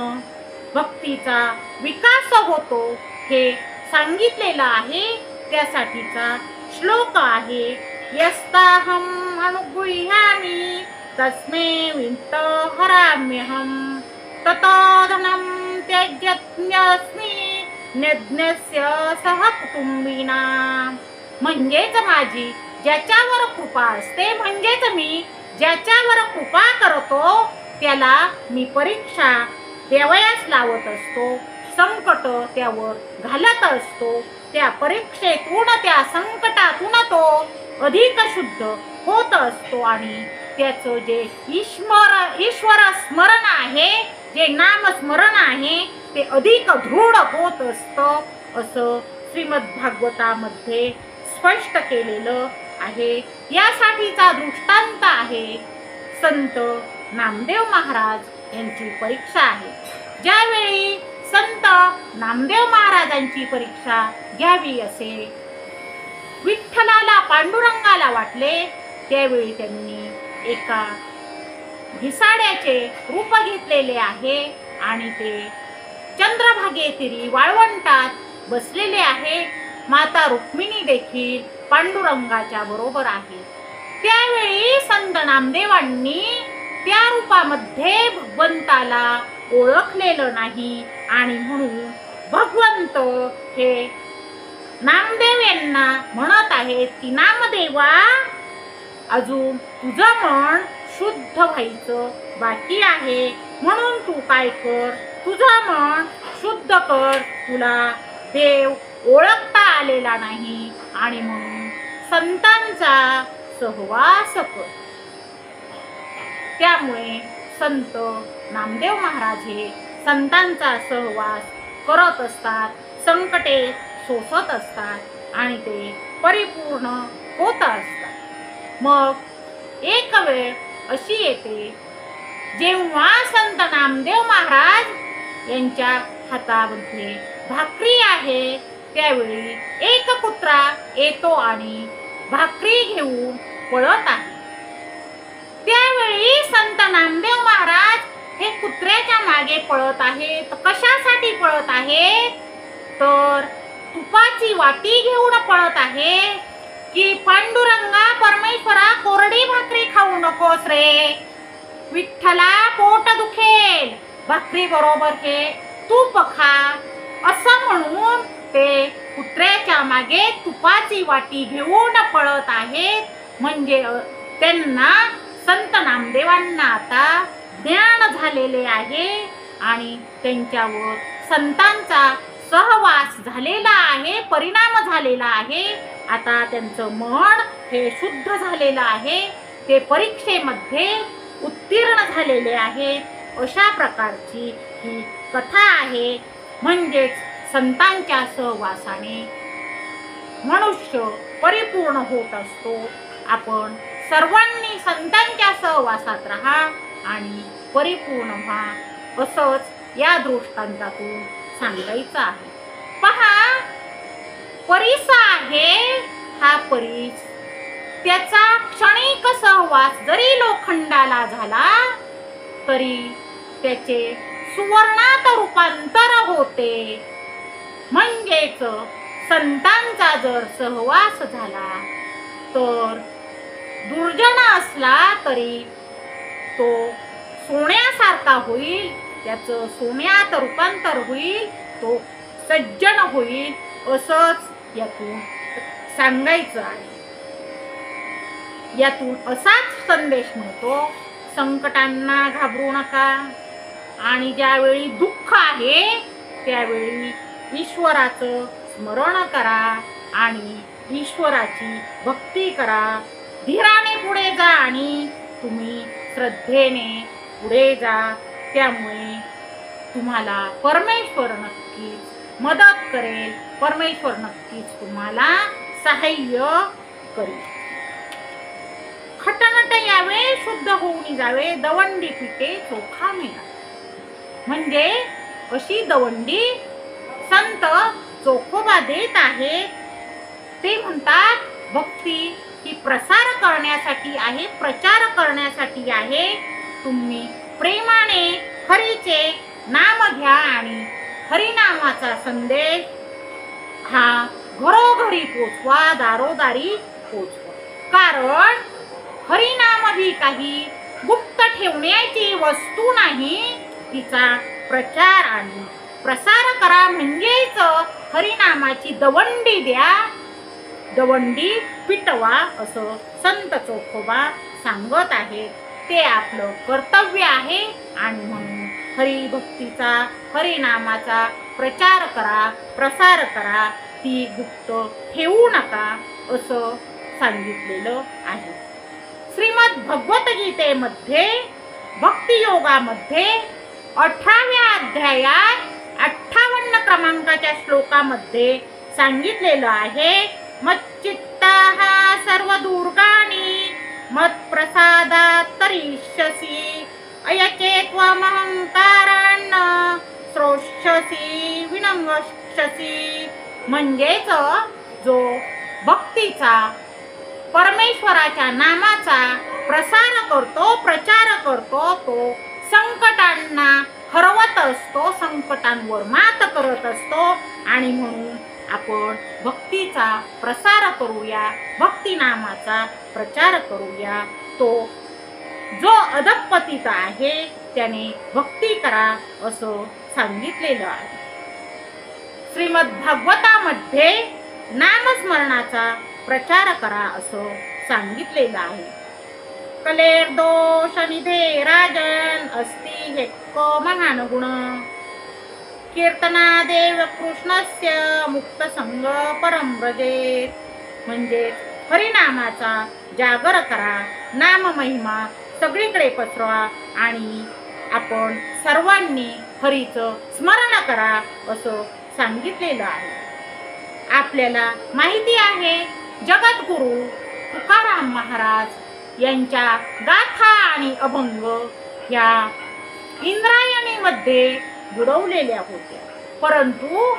भक्तीचा विकास होतो हे सांगितलेलं आहे. त्यासाठीचा श्लोक आहे, यस्ताहम अनुगृह्यामि तस्मै वित्त हराम्यहम ततो धनं त्यज्यस्मि निज्ञस्य सह कुटुंबिना. म्हणजेच माझी ज्याच्यावर कृपा असते, म्हणजेच मी ज्याच्यावर कृपा करतो त्याला मी परीक्षा देवयास लावत असतो, संकट त्यावर घालत असतो. त्या परीक्षेतून, त्या संकटातून तो अधिक शुद्ध होत असतो आणि त्याचं जे ईश्वर स्मरण आहे, जे नामस्मरण आहे ते अधिक दृढ होत असतं, असं श्रीमद भागवतामध्ये स्पष्ट केलेलं आहे. यासाठीचा दृष्टांत आहे संत नामदेव महाराज यांची परीक्षा आहे. ज्यावेळी संत नामदेव महाराजांची परीक्षा घ्यावी असे विठ्ठलाला, पांडुरंगाला वाटले, त्यावेळी त्यांनी एका घिसाड्याचे रूप घेतलेले आहे आणि ते चंद्रभागेतीरी वाळवंटात बसलेले आहे. माता रुक्मिणी देखील पांडुरंगाच्या बरोबर आहे. त्यावेळी संत नामदेवांनी त्या रूपामध्ये भगवंताला ओळखलेलं नाही आणि म्हणून भगवंत हे नामदेव यांना म्हणत आहेत की नामदेवा, अजून तुझं मन शुद्ध व्हायचं बाकी आहे, म्हणून तू काय कर, तुझं मन शुद्ध कर. तुला देव ओळखता आलेला नाही आणि म्हणून संतांचा सहवास कर. त्यामुळे संत नामदेव महाराज हे संतांचा सहवास करत असतात, संकटे सोसत असतात आणि ते परिपूर्ण होत असतात. मग एक वेळ अशी येते जेव्हा संत नामदेव महाराज यांच्या हातामध्ये भाकरी आहे, त्यावेळी एक कुत्रा येतो आणि भाकरी घेऊन पळत आहे. त्यावेळी संत नामदेव महाराज हे कुत्र्याच्या मागे पळत आहेत. कशासाठी पळत आहेत? तर तुपाची वाटी घेऊन पळत आहे की पांडुरंगा परमेश्वरा, कोरडी भाकरी खाऊ नकोस रे, विठ्ठला पोट दुखेल, भाकरी बरोबर हे तूप खा, असं म्हणून ते कुत्र्याच्या मागे तुपाची वाटी घेऊन पळत आहेत. म्हणजे त्यांना संत नामदेवांना आता ज्ञान झालेले आहे आणि त्यांच्यावर संतांचा सहवास झालेला आहे, परिणाम झालेला आहे. आता त्यांचं मन हे शुद्ध झालेलं आहे, ते परीक्षेमध्ये उत्तीर्ण झालेले आहेत. अशा प्रकारची ही कथा आहे. म्हणजेच संतांच्या सहवासाने मनुष्य परिपूर्ण होत असतो. आपण सर्वांनी संतांच्या सहवासात राहा आणि परिपूर्ण व्हा, असंच या दृष्टांतातून सांगायचं आहे. पहा, परीस आहे हा परीस, त्याचा क्षणिक सहवास जरी लोखंडाला झाला तरी त्याचे सुवर्णात रूपांतर होते. म्हणजेच संतांचा जर सहवास झाला तर दुर्जन असला तरी तो सोन्यासारखा होईल, त्याचं सोन्यात रूपांतर होईल, तो सज्जन होईल, असंच यातून सांगायचं आहे. यातून असाच संदेश मिळतो, संकटांना घाबरू नका आणि ज्यावेळी दुःख आहे त्यावेळी ईश्वराचं स्मरण करा आणि ईश्वराची भक्ती करा. धीराने पुढे जा आणि तुम्ही श्रद्धेने पुढे जा. त्यामुळे तुम्हाला परमेश्वर नक्कीच मदत करेल, परमेश्वर नक्कीच तुम्हाला सहाय्य करेल. खटनट यावे, शुद्ध होऊन जावे, दवंडी पिटे चोखा मिळा. म्हणजे अशी दवंडी संत चोखोबा देत आहेत. ते म्हणतात भक्ती ही प्रसार करण्यासाठी आहे, प्रचार करण्यासाठी आहे. तुम्ही प्रेमाने हरीचे नाम घ्या आणि हरिनामाचा संदेश हा घरोघरी पोचवा, दारोदारी पोचवा. कारण हरिनाम ही काही गुप्त ठेवण्याची वस्तू नाही, तिचा प्रचार आणि प्रसार करा. म्हणजेच हरिनामाची दवंडी द्या, दवंडी पिटवा, असं संत चोखोबा सांगत आहेत. ते आपलं कर्तव्य आहे आणि म्हणून हरिभक्तीचा, हरिनामाचा प्रचार करा, प्रसार करा, ती गुप्त ठेवू नका, असं सांगितलेलं आहे. श्रीमद भगवद्गीतेमध्ये भक्तियोगामध्ये 18व्या अध्यायात 58 क्रमांकाच्या श्लोकामध्ये सांगितलेलं आहे, मच्चित्ताः सर्व दुर्गाणि मत्प्रसादात् तरिष्यसि अयचेत्वमहंकारान्न श्रोष्यसि विनङ्गष्यसि. म्हणजेच जो भक्तीचा, परमेश्वराच्या नामाचा प्रसार करतो, प्रचार करतो, तो संकटांना हरवत असतो, संकटांवर मात करत असतो. आणि म्हणून आपण भक्तीचा प्रसार करूया, भक्ती नामाचा प्रचार करूया. तो जो अधपतित आहे त्याने भक्ती करा, असं सांगितलेलं आहे. श्रीमद भागवतामध्ये नामस्मरणाचा प्रचार करा असं सांगितलेलं आहे. कलेर दोष निधे राजन अस्ति हेक्को महान गुण कीर्तनादेव कृष्णस्य मुक्त संग परम व्रजेत. म्हणजे हरिनामाचा जागर करा, नाम महिमा सगळीकडे पसरवा आणि आपण सर्वांनी हरीचं स्मरण करा असं सांगितलेलं आहे. आपल्याला माहिती आहे जगद्गुरु तुकाराम महाराज यांच्या गाथा आणि अभंग ह्या इंद्रायणीमध्ये बुडवलेल्या होत्या, परंतु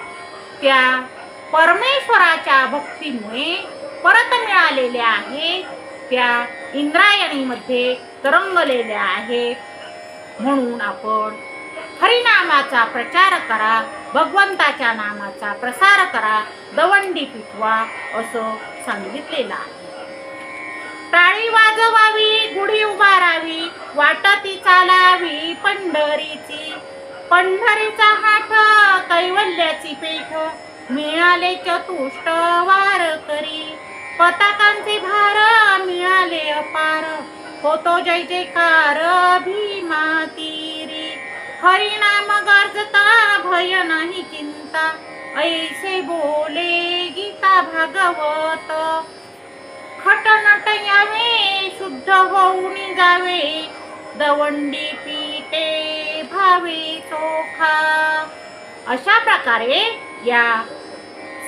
त्या परमेश्वराच्या भक्तीमुळे परत मिळालेल्या आहेत, त्या इंद्रायणीमध्ये तरंगलेल्या आहेत. म्हणून आपण हरिनामाचा प्रचार करा, भगवंताच्या नामाचा प्रसार करा, दवंडी पिटवा असं सांगितलेलं आहे. टाळी वाजवावी, गुढी उभारावी, वाटती चालावी पंढरीची. पंढरीचा हाठ कैवल्याची पेठ, मिळाले चतुष्ट वारकरी. पताकांचे भार मिळाले अपार, होतो जय जयकार भीमा तीरी. हरिनाम गर्जता भय नाही चिंता, ऐसे बोले गीता भागवत. खटनट यावे शुद्ध होऊन जावे, दवंडी पीठे भावे चोखा. अशा प्रकारे या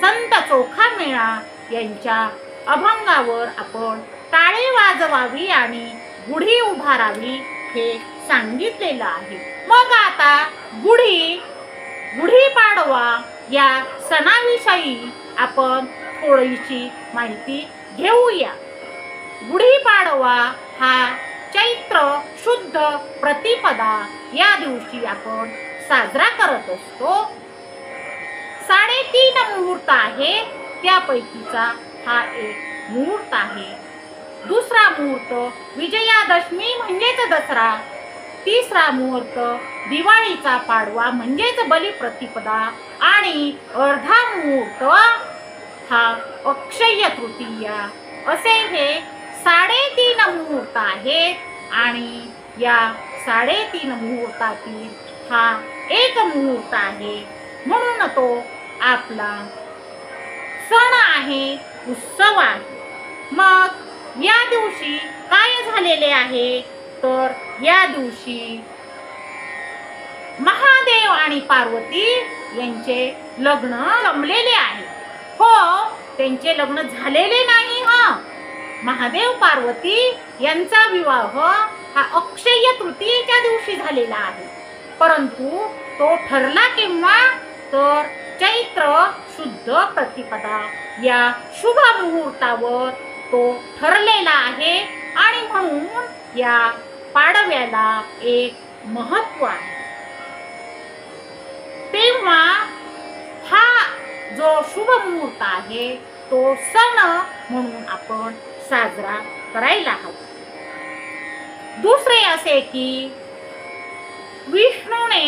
संत चोखा मेळा यांच्या अभंगावर आपण टाळी वाजवावी आणि गुढी उभारावी हे सांगितलेलं आहे. मग आता गुढीपाडवा या सणाविषयी आपण थोडीशी माहिती घेऊया. गुढीपाडवा हा चैत्र शुद्ध प्रतिपदा या दिवशी आपण साजरा करत असतो. 3.5 मुहूर्त आहे, त्यापैकीचा हा एक मुहूर्त आहे. दुसरा मुहूर्त विजयादशमी म्हणजेच दसरा. तिसरा मुहूर्त दिवाळीचा पाडवा म्हणजेच बलिप्रतिपदा. आणि अर्धा मुहूर्त हा अक्षय तृतीया. असे हे 3.5 मुहूर्त आहेत आणि या 3.5 मुहूर्तातील हा एक मुहूर्त आहे, म्हणून तो आपला सण आहे, उत्सव आहे. मग या दिवशी काय झालेले आहे तर या दिवशी महादेव आणि पार्वती यांचे लग्न जमलेले आहे. हो, त्यांचे लग्न झालेले नाही. महादेव पार्वती यांचा विवाह हा अक्षय तृतीयेच्या दिवशी झालेला आहे, परंतु तो ठरला केव्हा तर चैत्र शुद्ध प्रतिपदा या शुभ मुहूर्तावर तो ठरलेला आहे. आणि म्हणून या पाडव्याला एक महत्त्व आहे. तेव्हा हा जो शुभ मुहूर्त आहे तो सण म्हणून आपण साजरा करायला हवा. दुसरे असे की विष्णूने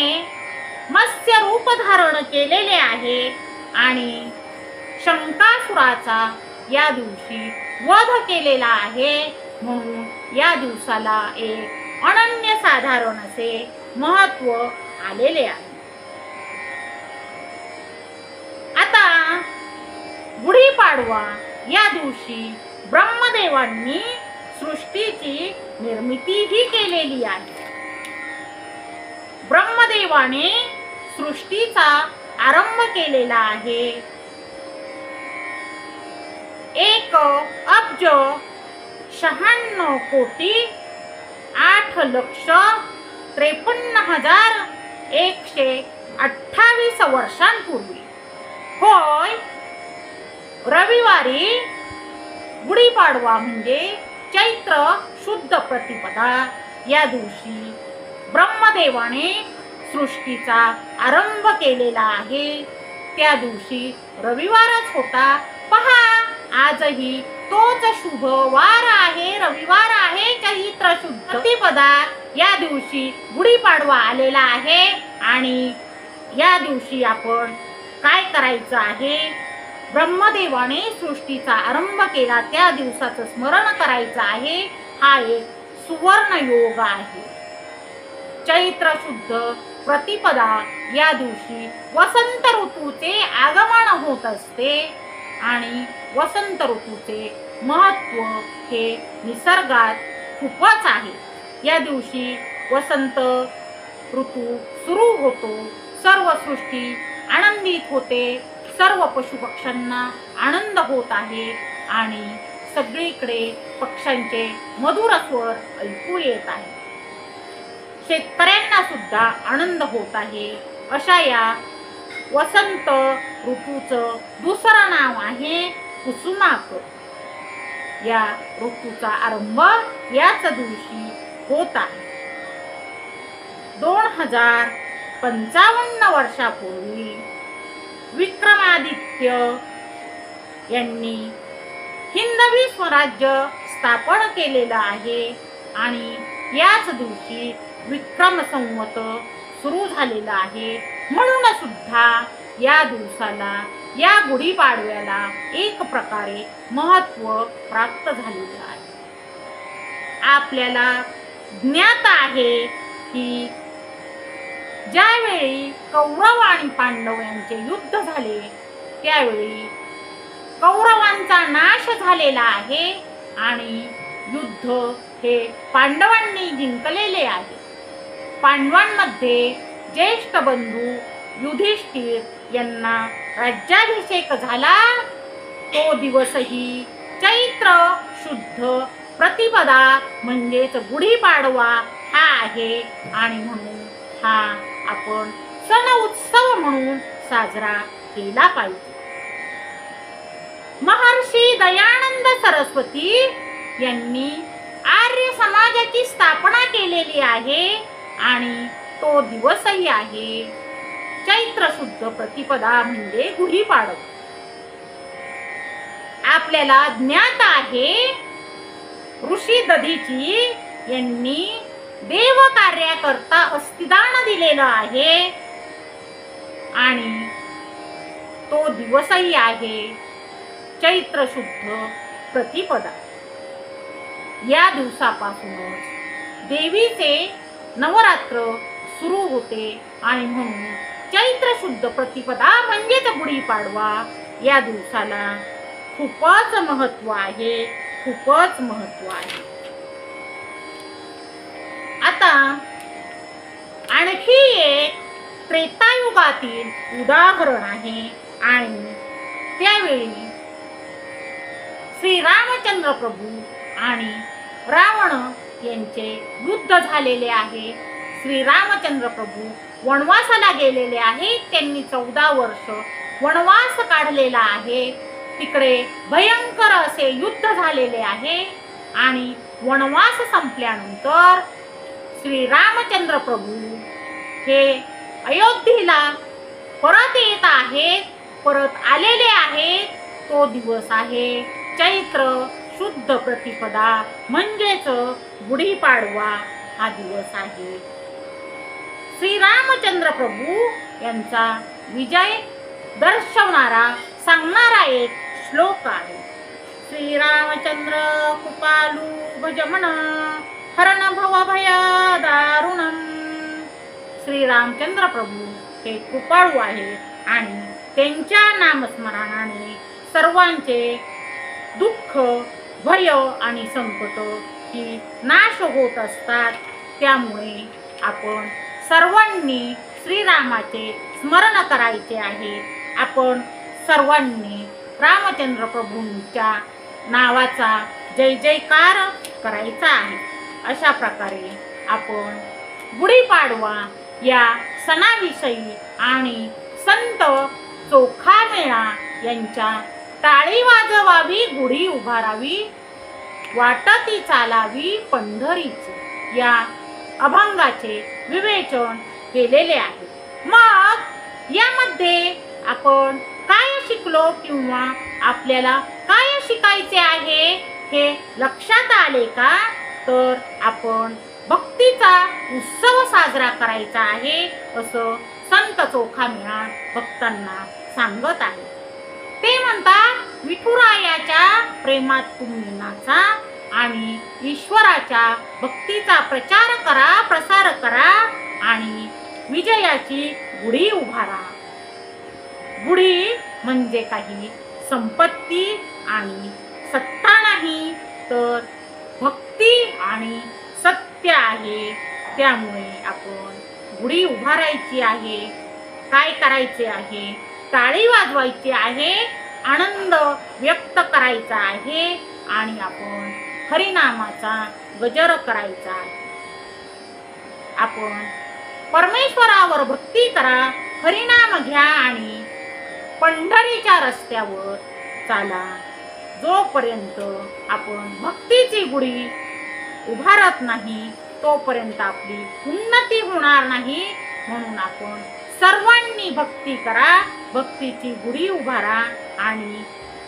मत्स्य रूप धारण केलेले आहे आणि शंकासुराचा या दिवशी वध केलेला आहे, म्हणून या दिवसाला एक अनन्यसाधारण असे महत्त्व आलेले आहे. आता गुढीपाडवा या दिवशी ब्रह्मदेवांनी सृष्टीची निर्मितीही केलेली आहे. ब्रह्मदेवाने सृष्टीचा आरंभ केलेला आहे. 1,08,53,128 वर्षांपूर्वी. होय, रविवारी गुढीपाडवा म्हणजे चैत्र शुद्ध प्रतिपदा या दिवशी ब्रह्मदेवाने सृष्टीचा आरंभ केलेला आहे. त्या दिवशी रविवारच होता. पहा, आजही तोच शुभ वार आहे, रविवार आहे, चैत्र शुद्ध प्रतिपदा या दिवशी गुढीपाडवा आलेला आहे. आणि या दिवशी आपण काय करायचं आहे ब्रह्मदेवाने सृष्टीचा आरंभ केला त्या दिवसाचं स्मरण करायचं आहे. हा एक सुवर्ण योग आहे. चैत्र शुद्ध प्रतिपदा या दिवशी वसंत ऋतूचे आगमन होत असते आणि वसंत ऋतूचे महत्त्व हे निसर्गात खूपच आहे. या दिवशी वसंत ऋतू सुरू होतो. सर्व सृष्टी आनंदित होते. सर्व पशुपक्ष्यांना आनंद होत आहे आणि सगळीकडे पक्ष्यांचे मधुर स्वर ऐकू येत आहे. शेतकऱ्यांना सुद्धा आनंद होत आहे. अशा या वसंत ऋतूचं दुसरं नाव आहे कुसुमाक. या ऋतूचा आरंभ याच दिवशी होत आहे. 2055 वर्षापूर्वी विक्रमादित्य यांनी हिंदवी स्वराज्य स्थापन केलेलं आहे आणि याच दिवशी विक्रम संवत सुरू झालेला आहे. म्हणून सुद्धा या दिवसाला, या गुढीपाडव्याला एक प्रकारे महत्त्व प्राप्त झालेलं आहे. आपल्याला ज्ञात आहे की ज्यावेळी कौरव आणि पांडव यांचे युद्ध झाले त्यावेळी कौरवांचा नाश झालेला आहे आणि युद्ध हे पांडवांनी जिंकलेले आहे. पांडवांमध्ये ज्येष्ठ बंधू युधिष्ठिर यांना राज्याभिषेक झाला. तो दिवसही चैत्र शुद्ध प्रतिपदा म्हणजेच गुढीपाडवा हा आहे आणि म्हणून हा आपण सण उत्सव म्हणून साजरा केला पाहिजे. महर्षी दयानंद सरस्वती यांनी आर्य समाजाची स्थापना केलेली आहे आणि तो दिवसही आहे चैत्र शुद्ध प्रतिपदा म्हणजे गुढीपाडवा. आपल्याला ज्ञात आहे ऋषी दधीची यांनी देव कार्याकरता अस्थिदान दिलेलं आहे आणि तो दिवसही आहे चैत्र शुद्ध प्रतिपदा. या दिवसापासूनच देवीचे नवरात्र सुरू होते आणि म्हणून चैत्र शुद्ध प्रतिपदा म्हणजेच गुढीपाडवा या दिवसाला खूपच महत्त्व आहे, खूपच महत्त्व आहे. आता आणखी एक त्रेतायुगातील उदाहरण आहे आणि त्यावेळी श्री रामचंद्र प्रभू आणि रावण यांचे युद्ध झालेले आहे. श्री रामचंद्र प्रभू वनवासाला गेलेले आहेत. त्यांनी 14 वर्ष वनवास काढलेला आहे. तिकडे भयंकर असे युद्ध झालेले आहे आणि वनवास संपल्यानंतर श्री रामचंद्र प्रभू हे अयोध्येला परत येत आहेत, परत आलेले आहेत. तो दिवस आहे चैत्र शुद्ध प्रतिपदा म्हणजेच गुढीपाडवा हा दिवस आहे. श्री रामचंद्र प्रभू यांचा विजय दर्शवणारा सांगणारा एक श्लोक आहे. श्री रामचंद्र कृपालू भजमन हरण भव भय दारुणम. श्री रामचंद्र प्रभू हे कृपाळू आहे आणि त्यांच्या नामस्मरणाने सर्वांचे दुःख, भय आणि संकट ही नाश होत असतात. त्यामुळे आपण सर्वांनी श्रीरामाचे स्मरण करायचे आहे. आपण सर्वांनी रामचंद्र प्रभूंच्या नावाचा जय जयकार करायचा आहे. अशा प्रकारे आपण गुढीपाडवा या सणाविषयी आणि संत चोखामेळा यांच्या टाळी वाजवावी, गुढी उभारावी, वाटती चालावी पंढरीची या अभंगाचे विवेचन केलेले आहे. मग यामध्ये आपण काय शिकलो किंवा आपल्याला काय शिकायचे आहे हे लक्षात आले का? तर आपण भक्तीचा उत्सव साजरा करायचा आहे असं संत चोखामेळा भक्तांना सांगत आहे. ते म्हणतात विठुरायाच्या प्रेमात तुम्ही नाचा आणि ईश्वराच्या भक्तीचा प्रचार करा, प्रसार करा आणि विजयाची गुढी उभारा. गुढी म्हणजे काही संपत्ती आणि सत्ता नाही, तर भक्ती आणि सत्य आहे. त्यामुळे आपण गुढी उभारायची आहे. काय करायचे आहे? टाळी वाजवायची आहे, आनंद व्यक्त करायचा आहे आणि आपण हरिनामाचा गजर करायचा आहे. आपण परमेश्वरावर भक्ती करा, हरिनाम घ्या आणि पंढरीच्या रस्त्यावर चाला. जोपर्यंत आपण भक्तीची गुढी उभारत नाही तोपर्यंत आपली उन्नती होणार नाही. म्हणून आपण सर्वांनी भक्ती करा, भक्तीची गुढी उभारा आणि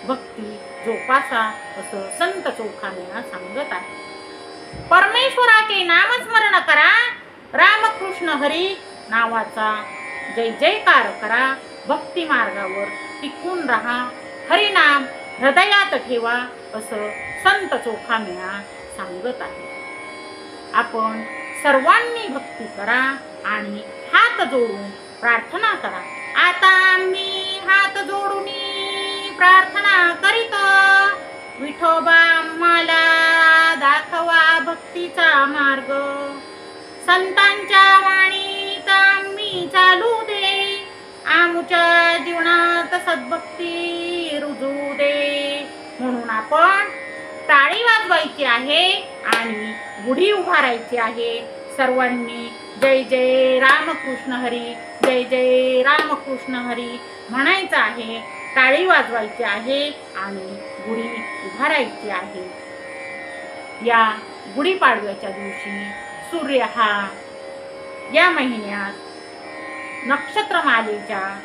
भक्ती जोपासा, असं संत चोखामेळा सांगत आहे. परमेश्वराचे नामस्मरण करा, रामकृष्ण हरी नावाचा जय जयकार करा, भक्ती मार्गावर टिकून राहा, हरिनाम हृदयात ठेवा, असं संत चोखामेळा सांगत आहे. आपण सर्वांनी भक्ती करा आणि हात जोडून प्रार्थना करा. आता आम्ही हात जोडून प्रार्थना करीत, विठोबा आम्हाला दाखवा भक्तीचा मार्ग, संतांच्या वाणीत आम्ही चालू दे, आमच्या जीवनात सद्भक्ती रुजू दे. म्हणून आपण टाळी वाजवायची आहे आणि गुढी उभारायची आहे. सर्वांनी जय जय रामकृष्ण हरी, जय जय रामकृष्ण हरी म्हणायचं आहे, टाळी वाजवायची आहे आणि गुढी उभारायची आहे. या गुढीपाडव्याच्या दिवशी सूर्य हा या महिन्यात नक्षत्रमालेच्या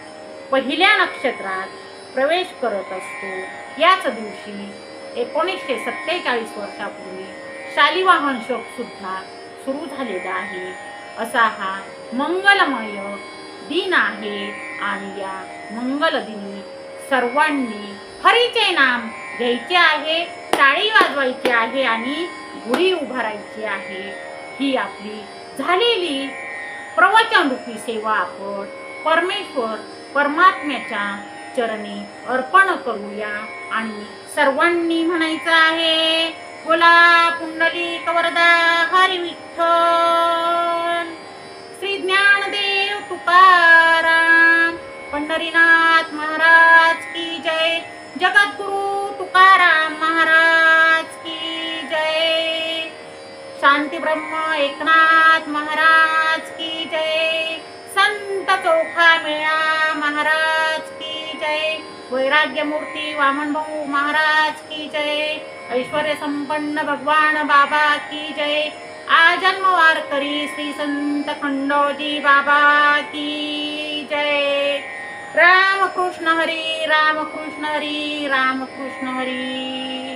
पहिल्या नक्षत्रात प्रवेश करत असतो. याच दिवशी 1947 वर्षापूर्वी शालिवाहन शक सुद्धा सुरू झालेला आहे. असा हा मंगलमय दिन आहे आणि या मंगल दिनी सर्वांनी हरीचे नाम घ्यायचे आहे, टाळी वाजवायची आहे आणि गुढी उभारायची आहे. ही आपली झालेली प्रवचनरूपी सेवा आपण परमेश्वर परमात्म्याच्या चरणी अर्पण करूया आणि सर्वांनी म्हणायचं आहे, बोला पुंडलिक वरदा हरी विठ्ठल. श्री ज्ञानदेव तुकाराम पंढरीनाथ महाराज की जय. जगद्गुरु तुकाराम महाराज की जय. शांती ब्रह्म एकनाथ महाराज की जय. संत चोखामेळा महाराज की जय. वैराग्य मूर्ती वामन भाऊ महाराज की जय. ऐश्वर्य संपन्न भगवान बाबा की जय. आजन्म वारकरी श्री संत खंडोजी बाबा की जय. रामकृष्ण हरी, रामकृष्ण हरी, रामकृष्ण हरी.